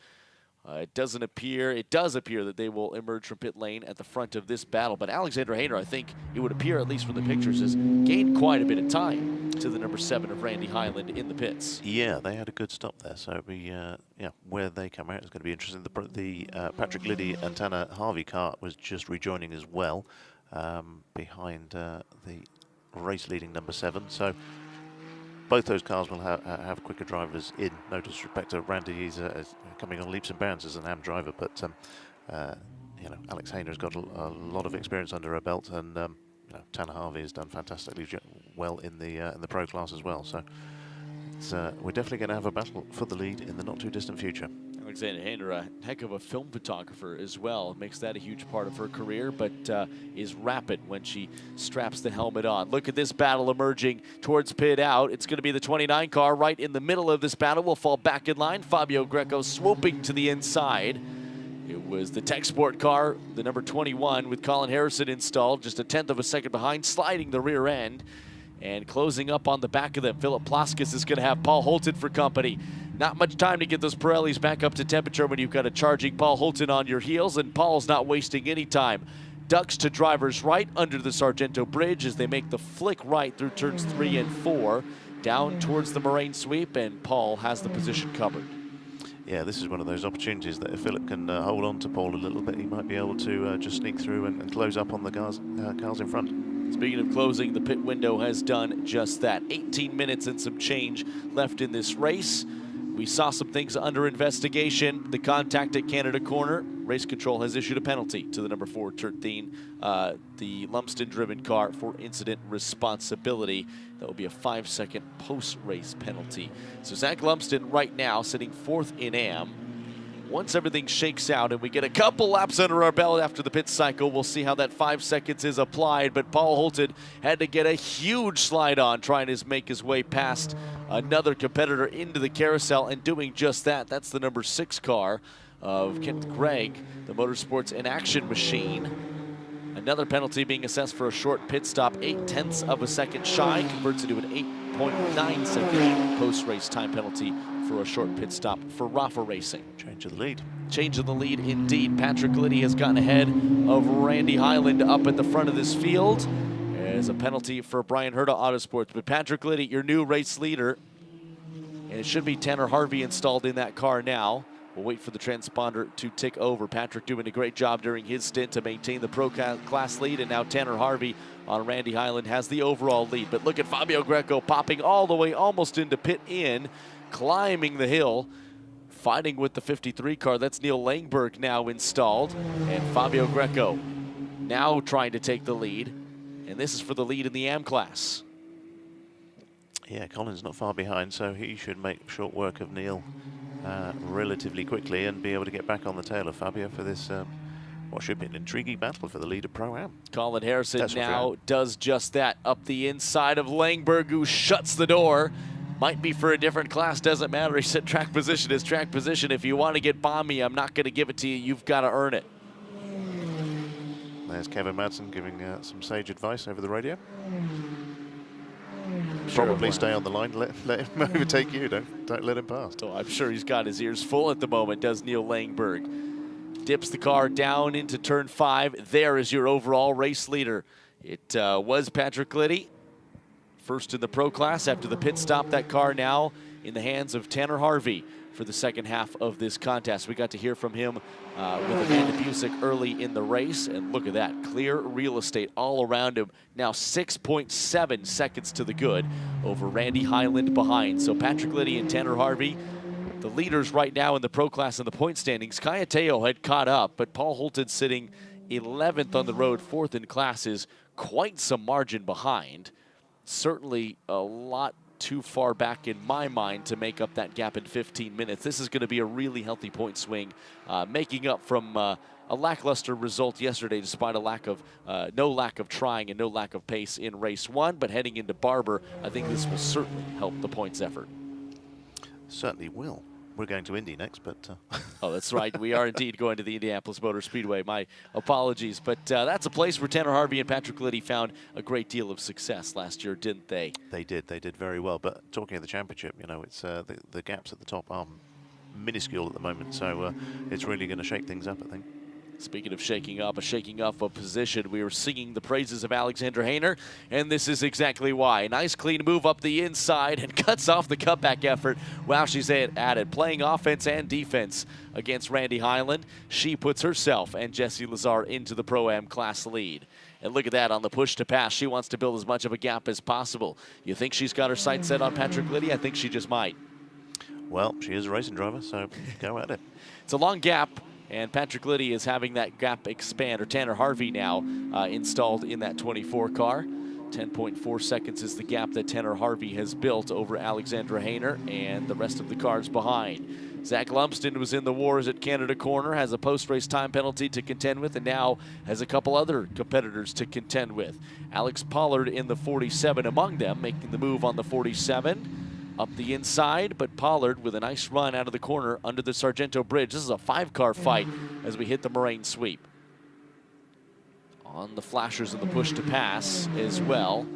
It does appear that they will emerge from pit lane at the front of this battle. But Alexander Hayner, I think it would appear, at least from the pictures, has gained quite a bit of time to the number 7 of Randy Highland in the pits. Yeah, they had a good stop there. So it'll be, yeah, where they come out is going to be interesting. The Patrick Liddy and Tanner Harvey car was just rejoining as well behind the race leading number 7. So both those cars will have quicker drivers in. No disrespect to Randy, he's coming on leaps and bounds as an AM driver, but you know, Alex Hayner's got a lot of experience under her belt, and you know, Tanner Harvey has done fantastically well in the pro class as well. So it's, we're definitely going to have a battle for the lead in the not too distant future. Alexander Hayner, a heck of a film photographer as well, makes that a huge part of her career, but is rapid when she straps the helmet on. Look at this battle emerging towards pit out. It's going to be the 29 car right in the middle of this battle. Will fall back in line. Fabio Greco swooping to the inside. It was the Tech Sport car, the number 21, with Colin Harrison installed, just a 1/10 of a second behind, sliding the rear end. And closing up on the back of them, Philip Plaskas is going to have Paul Holton for company. Not much time to get those Pirellis back up to temperature when you've got a charging Paul Holton on your heels, and Paul's not wasting any time. Ducks to driver's right under the Sargento Bridge as they make the flick right through turns 3 and 4, down towards the Moraine sweep, and Paul has the position covered. Yeah, this is one of those opportunities that if Philip can hold on to Paul a little bit, he might be able to just sneak through and close up on the cars in front. Speaking of closing, the pit window has done just that. 18 minutes and some change left in this race. We saw some things under investigation. The contact at Canada Corner. Race control has issued a penalty to the number 4 Terthene, the Lumsden-driven car, for incident responsibility. That will be a 5-second post-race penalty. So Zach Lumsden right now sitting 4th in AM. Once everything shakes out and we get a couple laps under our belt after the pit cycle, we'll see how that 5 seconds is applied. But Paul Holton had to get a huge slide on trying to make his way past another competitor into the carousel, and doing just that. That's the number 6 car of Kent Gregg, the Motorsports in Action machine. Another penalty being assessed for a short pit stop, 0.8 of a second shy, converts into an 8.9 second post-race time penalty for a short pit stop for Rafa Racing. Change of the lead. Change of the lead indeed. Patrick Liddy has gotten ahead of Randy Highland up at the front of this field. There's a penalty for Brian Herta Autosports, but Patrick Liddy, your new race leader, and it should be Tanner Harvey installed in that car now. We'll wait for the transponder to tick over. Patrick doing a great job during his stint to maintain the Pro Class lead, and now Tanner Harvey on Randy Highland has the overall lead. But look at Fabio Greco popping all the way almost into pit in, climbing the hill, fighting with the 53 car. That's Neil Langberg now installed, and Fabio Greco now trying to take the lead, and this is for the lead in the AM class. Yeah, Colin's not far behind, so he should make short work of Neil relatively quickly and be able to get back on the tail of Fabio for this, what should be an intriguing battle for the lead of Pro-Am. Colin Harrison now does just that, up the inside of Langberg, who shuts the door. Might be for a different class, doesn't matter. He said track position is track position. If you want to get by me, I'm not going to give it to you. You've got to earn it. There's Kevin Madsen giving some sage advice over the radio. Sure, probably stay on the line, let him overtake you, don't let him pass. So I'm sure he's got his ears full at the moment, does Neil Langberg. Dips the car down into turn 5. There is your overall race leader. It was Patrick Liddy, first in the Pro Class after the pit stop. That car now in the hands of Tanner Harvey for the second half of this contest. We got to hear from him with Amanda Busick early in the race, and look at that, clear real estate all around him. Now 6.7 seconds to the good over Randy Highland behind. So Patrick Liddy and Tanner Harvey, the leaders right now in the Pro Class in the point standings. Kaya Teo had caught up, but Paul Holton sitting 11th on the road, 4th in class, is quite some margin behind. Certainly a lot too far back in my mind to make up that gap in 15 minutes. This is going to be a really healthy point swing, making up from a lackluster result yesterday, despite a lack of no lack of trying and no lack of pace in race 1. But heading into Barber, I think this will certainly help the points effort. Certainly will. We're going to Indy next, but... Oh, that's right. We are indeed going to the Indianapolis Motor Speedway. My apologies. But that's a place where Tanner Harvey and Patrick Liddy found a great deal of success last year, didn't they? They did. They did very well. But talking of the championship, you know, it's the gaps at the top are minuscule at the moment. So it's really going to shake things up, I think. Speaking of shaking up, a shaking up of position, we were singing the praises of Alexander Hayner, and this is exactly why. Nice clean move up the inside and cuts off the cutback effort. Wow, she's at it, playing offense and defense against Randy Highland. She puts herself and Jessie Lazar into the Pro-Am class lead. And look at that on the push to pass. She wants to build as much of a gap as possible. You think she's got her sights set on Patrick Liddy? I think she just might. Well, she is a racing driver, so go at it. It's a long gap, and Patrick Liddy is having that gap expand, or Tanner Harvey now installed in that 24 car. 10.4 seconds is the gap that Tanner Harvey has built over Alexandra Hayner and the rest of the cars behind. Zach Lumsden was in the wars at Canada Corner, has a post-race time penalty to contend with, and now has a couple other competitors to contend with. Alex Pollard in the 47 among them, making the move on the 47. Up the inside, but Pollard with a nice run out of the corner under the Sargento Bridge. This is a 5-car fight as we hit the Moraine sweep. On the flashers and the push to pass as well.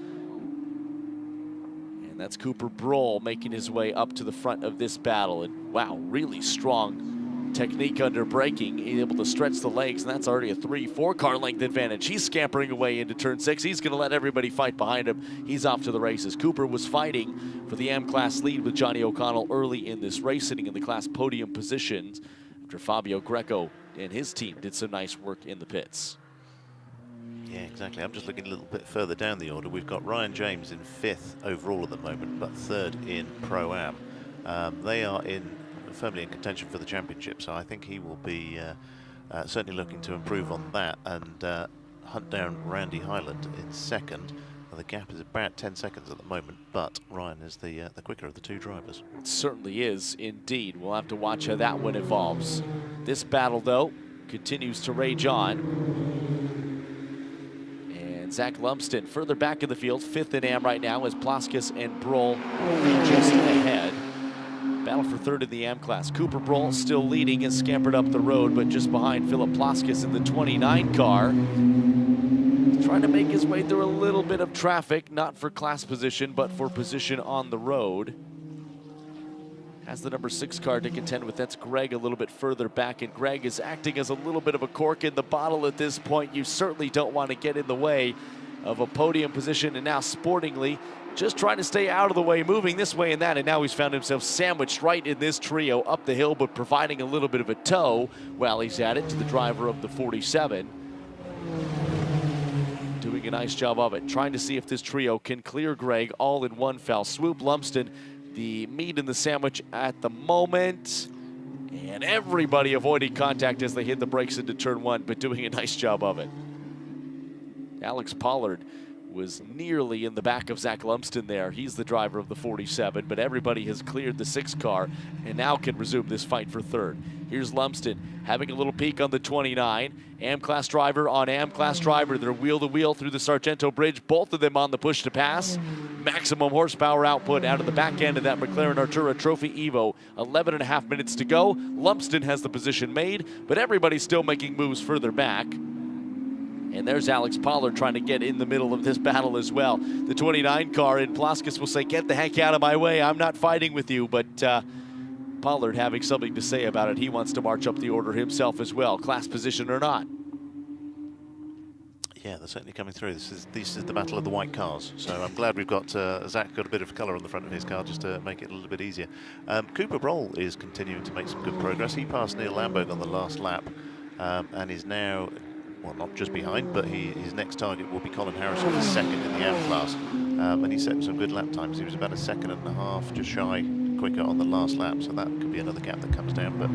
And that's Cooper Broll making his way up to the front of this battle. And wow, really strong technique under braking, able to stretch the legs, and that's already a 3-4 car length advantage. He's scampering away into turn 6. He's going to let everybody fight behind him. He's off to the races. Cooper was fighting for the AM class lead with Johnny O'Connell early in this race, sitting in the class podium positions after Fabio Greco and his team did some nice work in the pits. Yeah, exactly. I'm just looking a little bit further down the order. We've got Ryan James in 5th overall at the moment, but 3rd in Pro-Am. They are firmly in contention for the championship, so I think he will be certainly looking to improve on that and hunt down Randy Hyland in 2nd. The gap is about 10 seconds at the moment, but Ryan is the quicker of the 2 drivers. It certainly is, indeed. We'll have to watch how that one evolves. This battle, though, continues to rage on. Zach Lumsden further back in the field, 5th in AM right now, as Plaskus and Broll just ahead. Battle for 3rd in the AM class. Cooper Broll still leading and scampered up the road, but just behind Philip Plaskus in the 29 car. He's trying to make his way through a little bit of traffic, not for class position, but for position on the road. Has the number 6 car to contend with. That's Greg a little bit further back, and Greg is acting as a little bit of a cork in the bottle at this point. You certainly don't want to get in the way of a podium position, and now sportingly just trying to stay out of the way, moving this way and that, and now he's found himself sandwiched right in this trio up the hill, but providing a little bit of a tow while he's at it to the driver of the 47. Doing a nice job of it, trying to see if this trio can clear Greg all in one fell swoop. Lumsden the meat in the sandwich at the moment, and everybody avoiding contact as they hit the brakes into turn 1, but doing a nice job of it. Alex Pollard was nearly in the back of Zach Lumsden there. He's the driver of the 47, but everybody has cleared the 6 car and now can resume this fight for 3rd. Here's Lumsden having a little peek on the 29. AM class driver on AM class driver. They're wheel to wheel through the Sargento Bridge. Both of them on the push to pass. Maximum horsepower output out of the back end of that McLaren Artura Trophy Evo. 11.5 minutes to go. Lumsden has the position made, but everybody's still making moves further back. And there's Alex Pollard trying to get in the middle of this battle as well. The 29 car, and Plaskus will say, "Get the heck out of my way, I'm not fighting with you," but Pollard having something to say about it. He wants to march up the order himself as well, class position or not. Yeah, they're certainly coming through. This is the battle of the white cars. So I'm glad we've got Zach got a bit of colour on the front of his car just to make it a little bit easier. Cooper Broll is continuing to make some good progress. He passed Neil Lamberg on the last lap and is now, well, not just behind, but his next target will be Colin Harrison, who's 2nd in the AM class. And he set some good lap times. He was about 1.5 seconds, just shy, quicker on the last lap, so that could be another gap that comes down. But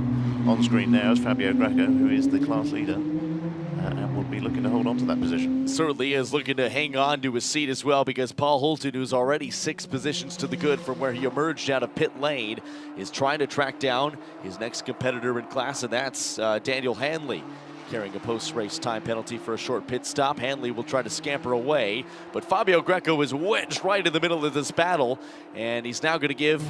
on screen now is Fabio Greco, who is the class leader, and will be looking to hold on to that position. Certainly is looking to hang on to his seat as well, because Paul Holton, who's already 6 positions to the good from where he emerged out of pit lane, is trying to track down his next competitor in class, and that's Daniel Hanley, carrying a post-race time penalty for a short pit stop. Hanley will try to scamper away, but Fabio Greco is wedged right in the middle of this battle, and he's now going to give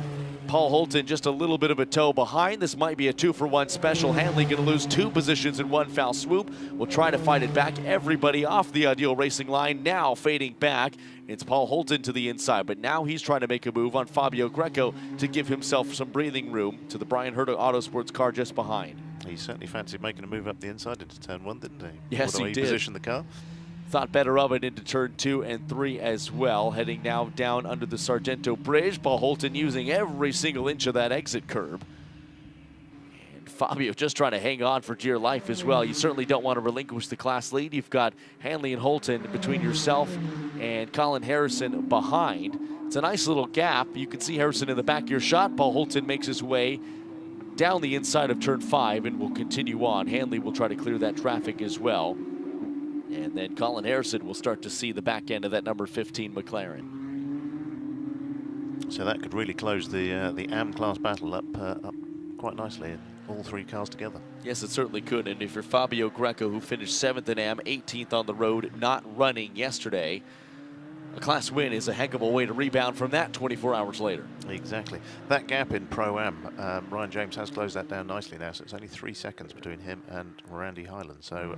Paul Holton just a little bit of a tow behind. This might be a 2-for-1 special. Hanley going to lose 2 positions in one foul swoop. We'll try to fight it back. Everybody off the ideal racing line now fading back. It's Paul Holton to the inside, but now he's trying to make a move on Fabio Greco to give himself some breathing room to the Brian Herta Autosports car just behind. He certainly fancied making a move up the inside into turn 1, didn't he? Yes, he did. Positioned the car. Thought better of it into turn 2 and 3 as well. Heading now down under the Sargento Bridge. Paul Holton using every single inch of that exit curb. And Fabio just trying to hang on for dear life as well. You certainly don't want to relinquish the class lead. You've got Hanley and Holton between yourself and Colin Harrison behind. It's a nice little gap. You can see Harrison in the back of your shot. Paul Holton makes his way down the inside of turn 5 and will continue on. Hanley will try to clear that traffic as well. And then Colin Harrison will start to see the back end of that number 15 McLaren. So that could really close the AM class battle up quite nicely, all 3 cars together. Yes, it certainly could. And if you're Fabio Greco, who finished 7th in AM, 18th on the road, not running yesterday, a class win is a heck of a way to rebound from that 24 hours later. Exactly. That gap in Pro-Am, Ryan James has closed that down nicely now, so it's only 3 seconds between him and Randy Highland. So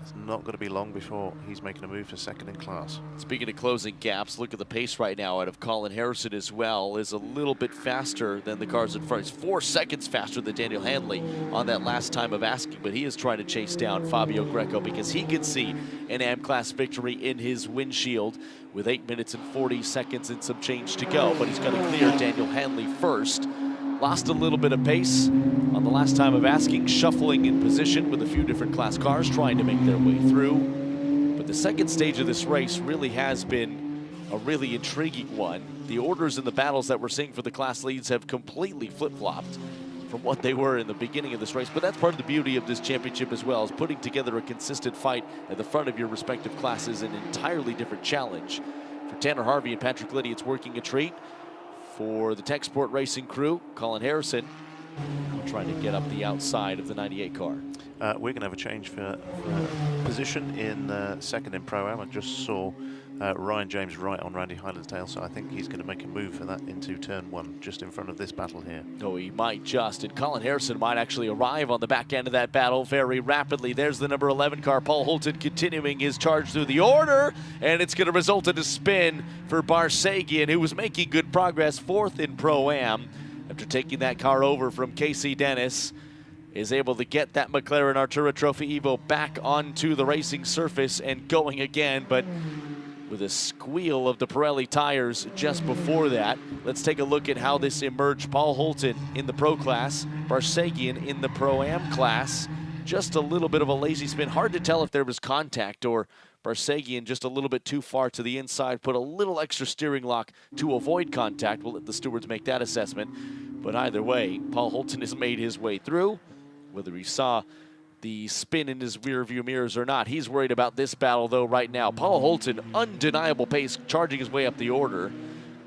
it's not going to be long before he's making a move to second in class. Speaking of closing gaps, look at the pace right now out of Colin Harrison as well. Is a little bit faster than the cars in front. He's 4 seconds faster than Daniel Hanley on that last time of asking, but he is trying to chase down Fabio Greco because he can see an AM class victory in his windshield with 8 minutes and 40 seconds and some change to go. But he's got to clear Daniel Hanley first. Lost a little bit of pace on the last time of asking, shuffling in position with a few different class cars trying to make their way through. But the second stage of this race really has been a really intriguing one. The orders and the battles that we're seeing for the class leads have completely flip-flopped from what they were in the beginning of this race. But that's part of the beauty of this championship as well, is putting together a consistent fight at the front of your respective classes, an entirely different challenge. For Tanner Harvey and Patrick Liddy, it's working a treat. For the Tech Sport Racing crew, Colin Harrison trying to get up the outside of the 98 car. We're going to have a change for position in second in Pro-Am. I just saw Ryan James right on Randy Highland's tail, so I think he's going to make a move for that into turn 1, just in front of this battle here. Oh, he might just, and Colin Harrison might actually arrive on the back end of that battle very rapidly. There's the number 11 car, Paul Holton, continuing his charge through the order, and it's going to result in a spin for Barsagian, who was making good progress, 4th in Pro-Am, after taking that car over from Casey Deniz. Is able to get that McLaren Artura Trophy Evo back onto the racing surface and going again, but with a squeal of the Pirelli tires just before that. Let's take a look at how this emerged. Paul Holton in the Pro class, Barsagian in the Pro-Am class. Just a little bit of a lazy spin. Hard to tell if there was contact or Barsagian just a little bit too far to the inside, put a little extra steering lock to avoid contact. We'll let the stewards make that assessment. But either way, Paul Holton has made his way through. Whether he saw the spin in his rear view mirrors or not, he's worried about this battle though right now. Paul Holton, undeniable pace, charging his way up the order.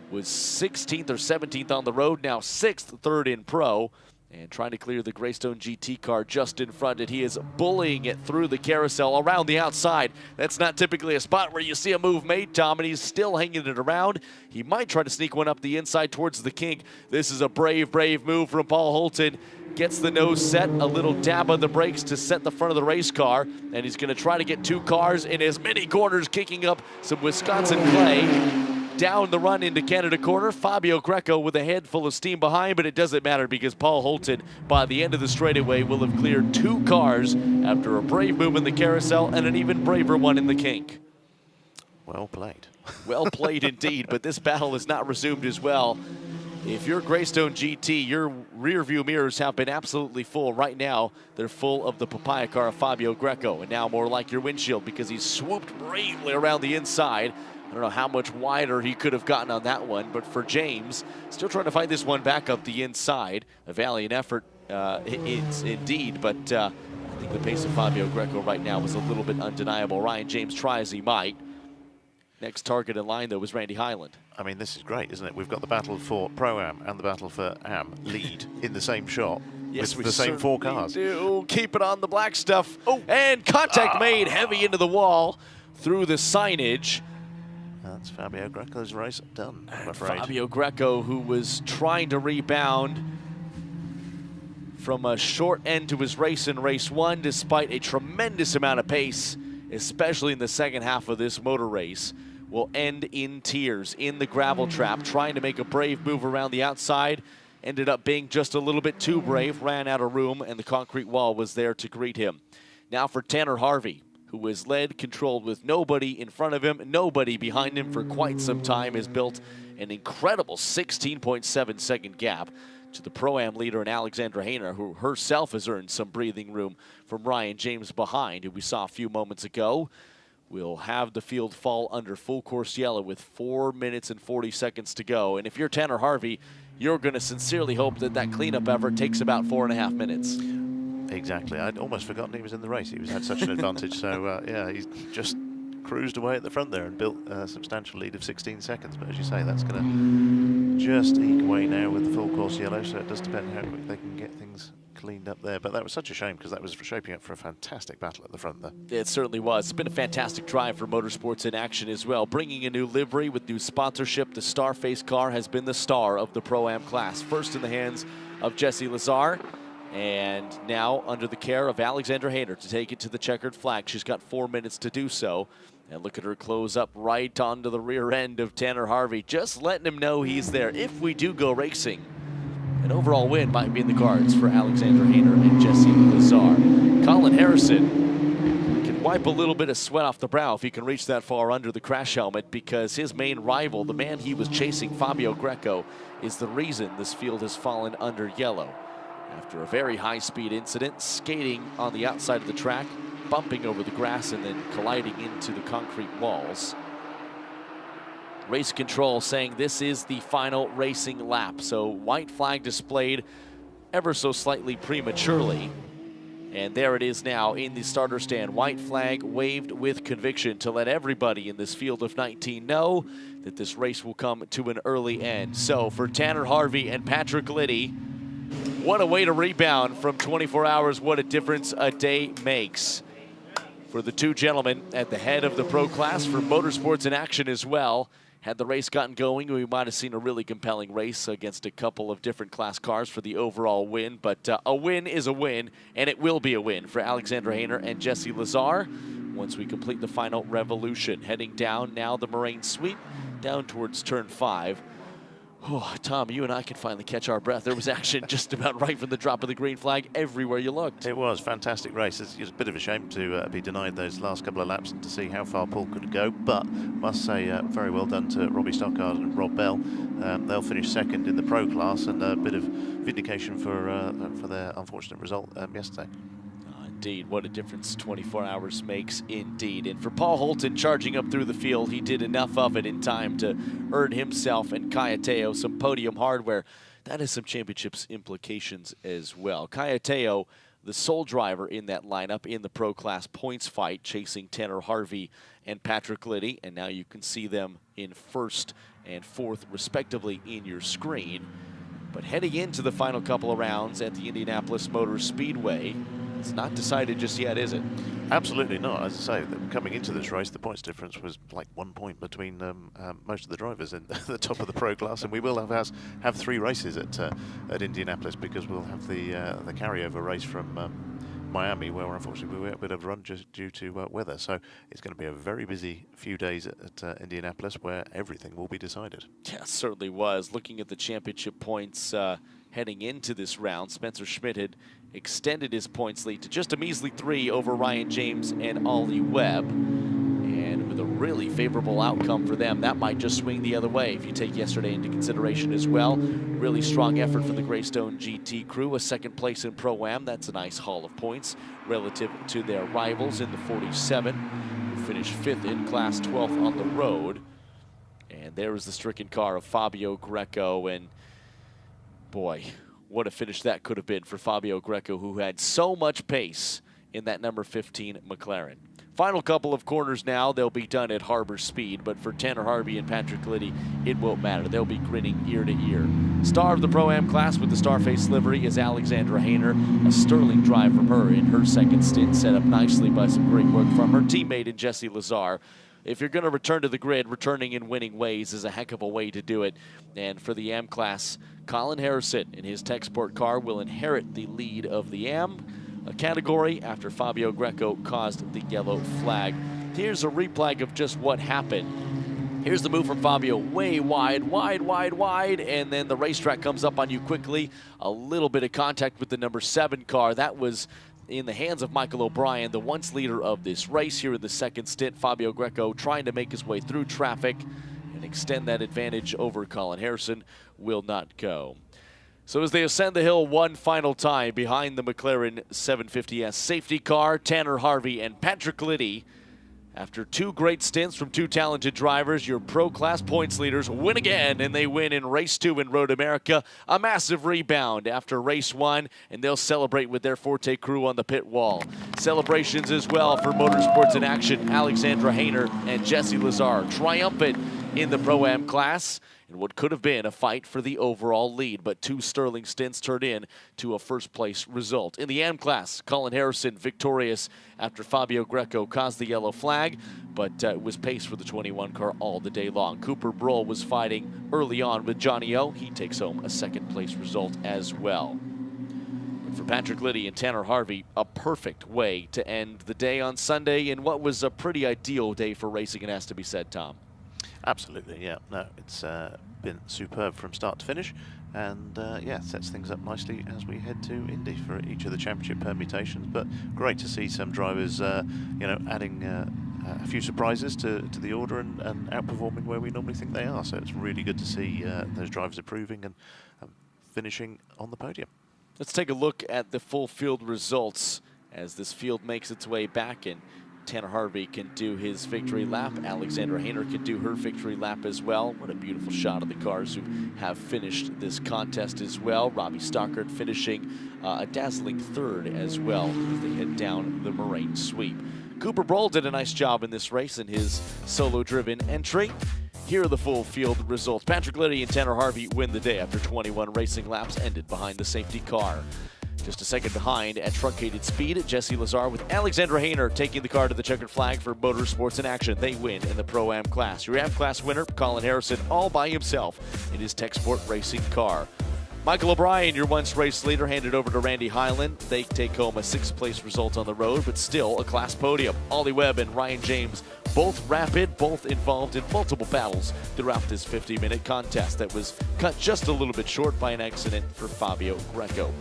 Was 16th or 17th on the road, now 6th, 3rd in Pro. And trying to clear the Greystone GT car just in front, and he is bullying it through the carousel around the outside. That's not typically a spot where you see a move made, Tom, and he's still hanging it around. He might try to sneak one up the inside towards the kink. This is a brave, brave move from Paul Holton. Gets the nose set, a little dab on the brakes to set the front of the race car, and he's going to try to get 2 cars in as many corners, kicking up some Wisconsin clay. Down the run into Canada corner, Fabio Greco with a head full of steam behind, but it doesn't matter because Paul Holton, by the end of the straightaway, will have cleared 2 cars after a brave move in the carousel and an even braver one in the kink. Well played. Well played indeed, but this battle is not resumed as well. If you're Greystone GT, your rear view mirrors have been absolutely full. Right now, they're full of the papaya car of Fabio Greco, and now more like your windshield because he swooped bravely around the inside. I don't know how much wider he could have gotten on that one, but for James, still trying to fight this one back up the inside. A valiant effort, it's indeed, but I think the pace of Fabio Greco right now was a little bit undeniable. Ryan James try as he might. Next target in line, though, was Randy Highland. I mean, this is great, isn't it? We've got the battle for Pro-Am and the battle for Am lead in the same shot. Yes, with the same 4 cars. Do. Keep it on the black stuff. Oh, and contact made heavy into the wall through the signage. That's Fabio Greco's race done, I'm afraid. Fabio Greco, who was trying to rebound from a short end to his race in race 1, despite a tremendous amount of pace, especially in the second half of this motor race, will end in tears in the gravel trap, trying to make a brave move around the outside. Ended up being just a little bit too brave, ran out of room, and the concrete wall was there to greet him. Now for Tanner Harvey, who was led, controlled with nobody in front of him, nobody behind him for quite some time, has built an incredible 16.7 second gap to the Pro-Am leader in Alexandra Hayner, who herself has earned some breathing room from Ryan James behind, who we saw a few moments ago. We'll have the field fall under full course yellow with 4 minutes and 40 seconds to go. And if you're Tanner Harvey, you're going to sincerely hope that that cleanup effort takes about 4.5 minutes. Exactly. I'd almost forgotten he was in the race. He had such an advantage. So, yeah, he's just cruised away at the front there and built a substantial lead of 16 seconds. But as you say, that's going to just eke away now with the full course course, yellow, so it does depend how quick they can get things cleaned up there. But that was such a shame because that was shaping up for a fantastic battle at the front there. It certainly was. It's been a fantastic drive for Motorsports in Action as well. Bringing a new livery with new sponsorship, the Starface car has been the star of the Pro-Am class. First in the hands of Jesse Lazar, and now under the care of Alexandra Hayner to take it to the checkered flag. She's got 4 minutes to do so. And look at her close up right onto the rear end of Tanner Harvey, just letting him know he's there. If we do go racing, an overall win might be in the cards for Alexandra Hayner and Jesse Lazar. Colin Harrison can wipe a little bit of sweat off the brow if he can reach that far under the crash helmet, because his main rival, the man he was chasing, Fabio Greco, is the reason this field has fallen under yellow. After a very high-speed incident, skating on the outside of the track, bumping over the grass and then colliding into the concrete walls. Race control saying this is the final racing lap. So white flag displayed ever so slightly prematurely. And there it is now in the starter stand. White flag waved with conviction to let everybody in this field of 19 know that this race will come to an early end. So for Tanner Harvey and Patrick Liddy, what a way to rebound from 24 hours. What a difference a day makes. For the two gentlemen at the head of the pro class for Motorsports in Action as well. Had the race gotten going, we might have seen a really compelling race against a couple of different class cars for the overall win. But a win is a win, and it will be a win for Alexandra Hayner and Jesse Lazar once we complete the final revolution. Heading down now the Moraine sweep, down towards turn 5. Oh, Tom, you and I can finally catch our breath. There was action just about right from the drop of the green flag everywhere you looked. It was a fantastic race. It's a bit of a shame to be denied those last couple of laps and to see how far Paul could go, but must say very well done to Robbie Stockard and Rob Bell. They'll finish second in the pro class, and a bit of vindication for their unfortunate result yesterday. Indeed, what a difference 24 hours makes indeed. And for Paul Holton charging up through the field, he did enough of it in time to earn himself and Kayateo some podium hardware. That has some championships implications as well. Kayateo, the sole driver in that lineup in the pro class points fight, chasing Tanner Harvey and Patrick Liddy. And now you can see them in first and fourth respectively in your screen. But heading into the final couple of rounds at the Indianapolis Motor Speedway, it's not decided just yet, is it? Absolutely not. As I say, coming into this race, the points difference was like 1 point between most of the drivers in the top of the pro class, and we will have 3 races at Indianapolis, because we'll have the carryover race from Miami, where unfortunately we were a bit of a run just due to weather. So it's going to be a very busy few days at Indianapolis, where everything will be decided. Yeah, it certainly was. Looking at the championship points heading into this round, Spencer Schmidt had extended his points lead to just a measly 3 over Ryan James and Ollie Webb. And with a really favorable outcome for them, that might just swing the other way if you take yesterday into consideration as well. Really strong effort for the Greystone GT crew, a second place in Pro-Am. That's a nice haul of points relative to their rivals in the 47, who finished 5th in Class 12th on the road. And there is the stricken car of Fabio Greco, and boy, what a finish that could have been for Fabio Greco, who had so much pace in that number 15 McLaren. Final couple of corners now, they'll be done at Harbor speed, but for Tanner Harvey and Patrick Liddy, it won't matter. They'll be grinning ear to ear. Star of the Pro-Am class with the Starface livery is Alexandra Hayner. A sterling drive from her in her second stint, set up nicely by some great work from her teammate in Jesse Lazar. If you're going to return to the grid, returning in winning ways is a heck of a way to do it. And for the AM class, Colin Harrison in his Tech Sport car will inherit the lead of the AM category after Fabio Greco caused the yellow flag. Here's a replay of just what happened. Here's the move from Fabio, way wide, and then the racetrack comes up on you quickly. A little bit of contact with the number 7 car. That was in the hands of Michael O'Brien, the once leader of this race here in the second stint. Fabio Greco trying to make his way through traffic and extend that advantage over Colin Harrison, will not go. So as they ascend the hill one final time behind the McLaren 750S safety car, Tanner Harvey and Patrick Liddy, after 2 great stints from 2 talented drivers, your pro class points leaders win again, and they win in race 2 in Road America. A massive rebound after race 1, and they'll celebrate with their Forte crew on the pit wall. Celebrations as well for Motorsports in Action, Alexandra Hayner and Jesse Lazar, triumphant in the Pro-Am class in what could have been a fight for the overall lead, but 2 sterling stints turned in to a first-place result. In the Am class, Colin Harrison victorious after Fabio Greco caused the yellow flag, but it was pace for the 21 car all the day long. Cooper Broll was fighting early on with Johnny O. He takes home a second-place result as well. For Patrick Liddy and Tanner Harvey, a perfect way to end the day on Sunday in what was a pretty ideal day for racing, it has to be said, Tom. Absolutely, yeah. No, it's been superb from start to finish, and yeah, sets things up nicely as we head to Indy for each of the championship permutations. But great to see some drivers, you know, adding a few surprises to the order and outperforming where we normally think they are. So it's really good to see those drivers improving and finishing on the podium. Let's take a look at the full field results as this field makes its way back, and Tanner Harvey can do his victory lap. Alexandra Hayner can do her victory lap as well. What a beautiful shot of the cars who have finished this contest as well. Robbie Stockard finishing a dazzling third as well as they head down the Moraine sweep. Cooper Broll did a nice job in this race in his solo-driven entry. Here are the full field results. Patrick Liddy and Tanner Harvey win the day after 21 racing laps ended behind the safety car. Just a second behind at truncated speed, Jesse Lazar with Alexandra Hayner taking the car to the checkered flag for Motorsports in Action. They win in the Pro-Am class. Your Am class winner, Colin Harrison, all by himself in his Tech Sport racing car. Michael O'Brien, your once race leader, handed over to Randy Highland. They take home a 6th place result on the road, but still a class podium. Ollie Webb and Ryan James, both rapid, both involved in multiple battles throughout this 50-minute contest that was cut just a little bit short by an accident for Fabio Greco.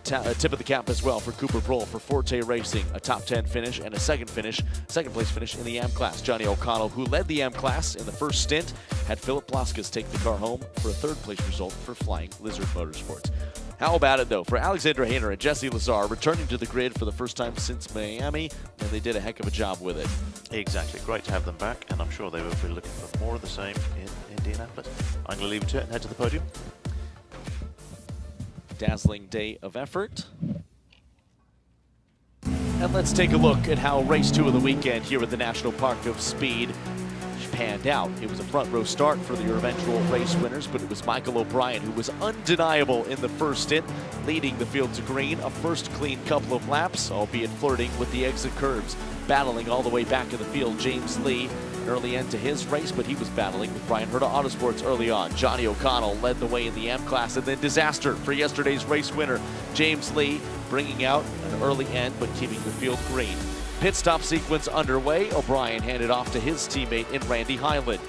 Tip of the cap as well for Cooper Broll for Forte Racing, a top 10 finish and a second place finish in the Am class. Johnny O'Connell, who led the Am class in the first stint, had Philip Plaskas take the car home for a 3rd place result for Flying Lizard Motorsports. How about it, though, for Alexandra Hayner and Jesse Lazar returning to the grid for the first time since Miami, and they did a heck of a job with it. Exactly. Great to have them back, and I'm sure they will be looking for more of the same in Indianapolis. I'm going to leave it to it and head to the podium. Dazzling day of effort. And let's take a look at how race 2 of the weekend here at the National Park of Speed panned out. It was a front row start for your eventual race winners, but it was Michael O'Brien who was undeniable in the first stint, leading the field to green. A first clean couple of laps, albeit flirting with the exit curves. Battling all the way back in the field, James Lee, an early end to his race, but he was battling with Brian Herta Autosports early on. Johnny O'Connell led the way in the Am class, and then disaster for yesterday's race winner, James Lee, bringing out an early end, but keeping the field green. Pit stop sequence underway. O'Brien handed off to his teammate in Randy Highland.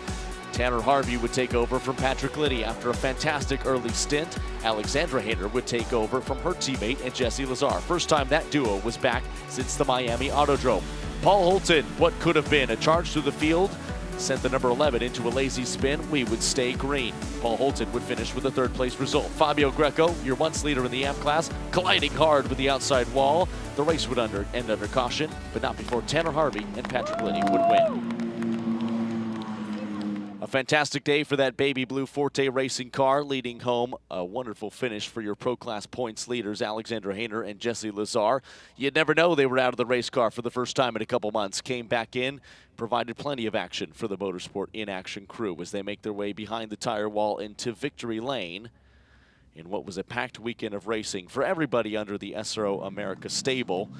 Tanner Harvey would take over from Patrick Liddy after a fantastic early stint. Alexandra Hayner would take over from her teammate and Jesse Lazar. First time that duo was back since the Miami Autodrome. Paul Holton, what could have been a charge through the field, sent the number 11 into a lazy spin. We would stay green. Paul Holton would finish with a 3rd place result. Fabio Greco, your once leader in the Am class, colliding hard with the outside wall. The race would end under caution, but not before Tanner Harvey and Patrick Liddy would win. A fantastic day for that baby blue Forte Racing car, leading home a wonderful finish for your Pro Class points leaders, Alexandra Hayner and Jesse Lazar. You'd never know they were out of the race car for the first time in a couple months. Came back in, provided plenty of action for the Motorsport in Action crew as they make their way behind the tire wall into victory lane in what was a packed weekend of racing for everybody under the SRO America stable.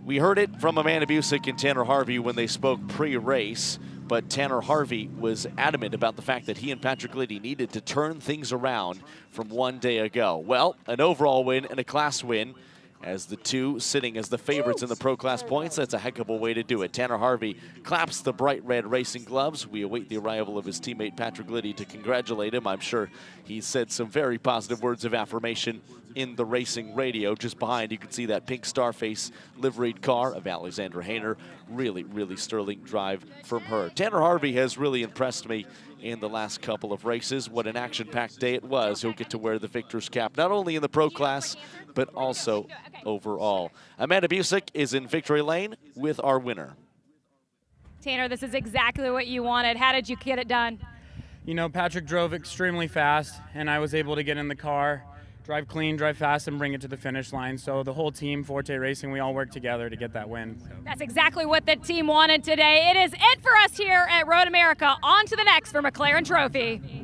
We heard it from Amanda Busick and Tanner Harvey when they spoke pre-race, but Tanner Harvey was adamant about the fact that he and Patrick Liddy needed to turn things around from one day ago. Well, an overall win and a class win, as the two sitting as the favorites in the Pro Class points. That's a heck of a way to do it. Tanner Harvey claps the bright red racing gloves. We await the arrival of his teammate Patrick Liddy to congratulate him. I'm sure he said some very positive words of affirmation in the racing radio. Just behind, you can see that pink Starface liveried car of Alexandra Hayner. Really, really sterling drive from her. Tanner Harvey has really impressed me in the last couple of races. What an action-packed day it was. He'll get to wear the victor's cap, not only in the Pro Class, but also overall. Amanda Busick is in victory lane with our winner. Tanner, this is exactly what you wanted. How did you get it done? You know, Patrick drove extremely fast, and I was able to get in the car drive clean, drive fast, and bring it to the finish line. So the whole team, Forte Racing, we all work together to get that win. So. That's exactly what the team wanted today. It is it for us here at Road America. On to the next for McLaren Trophy.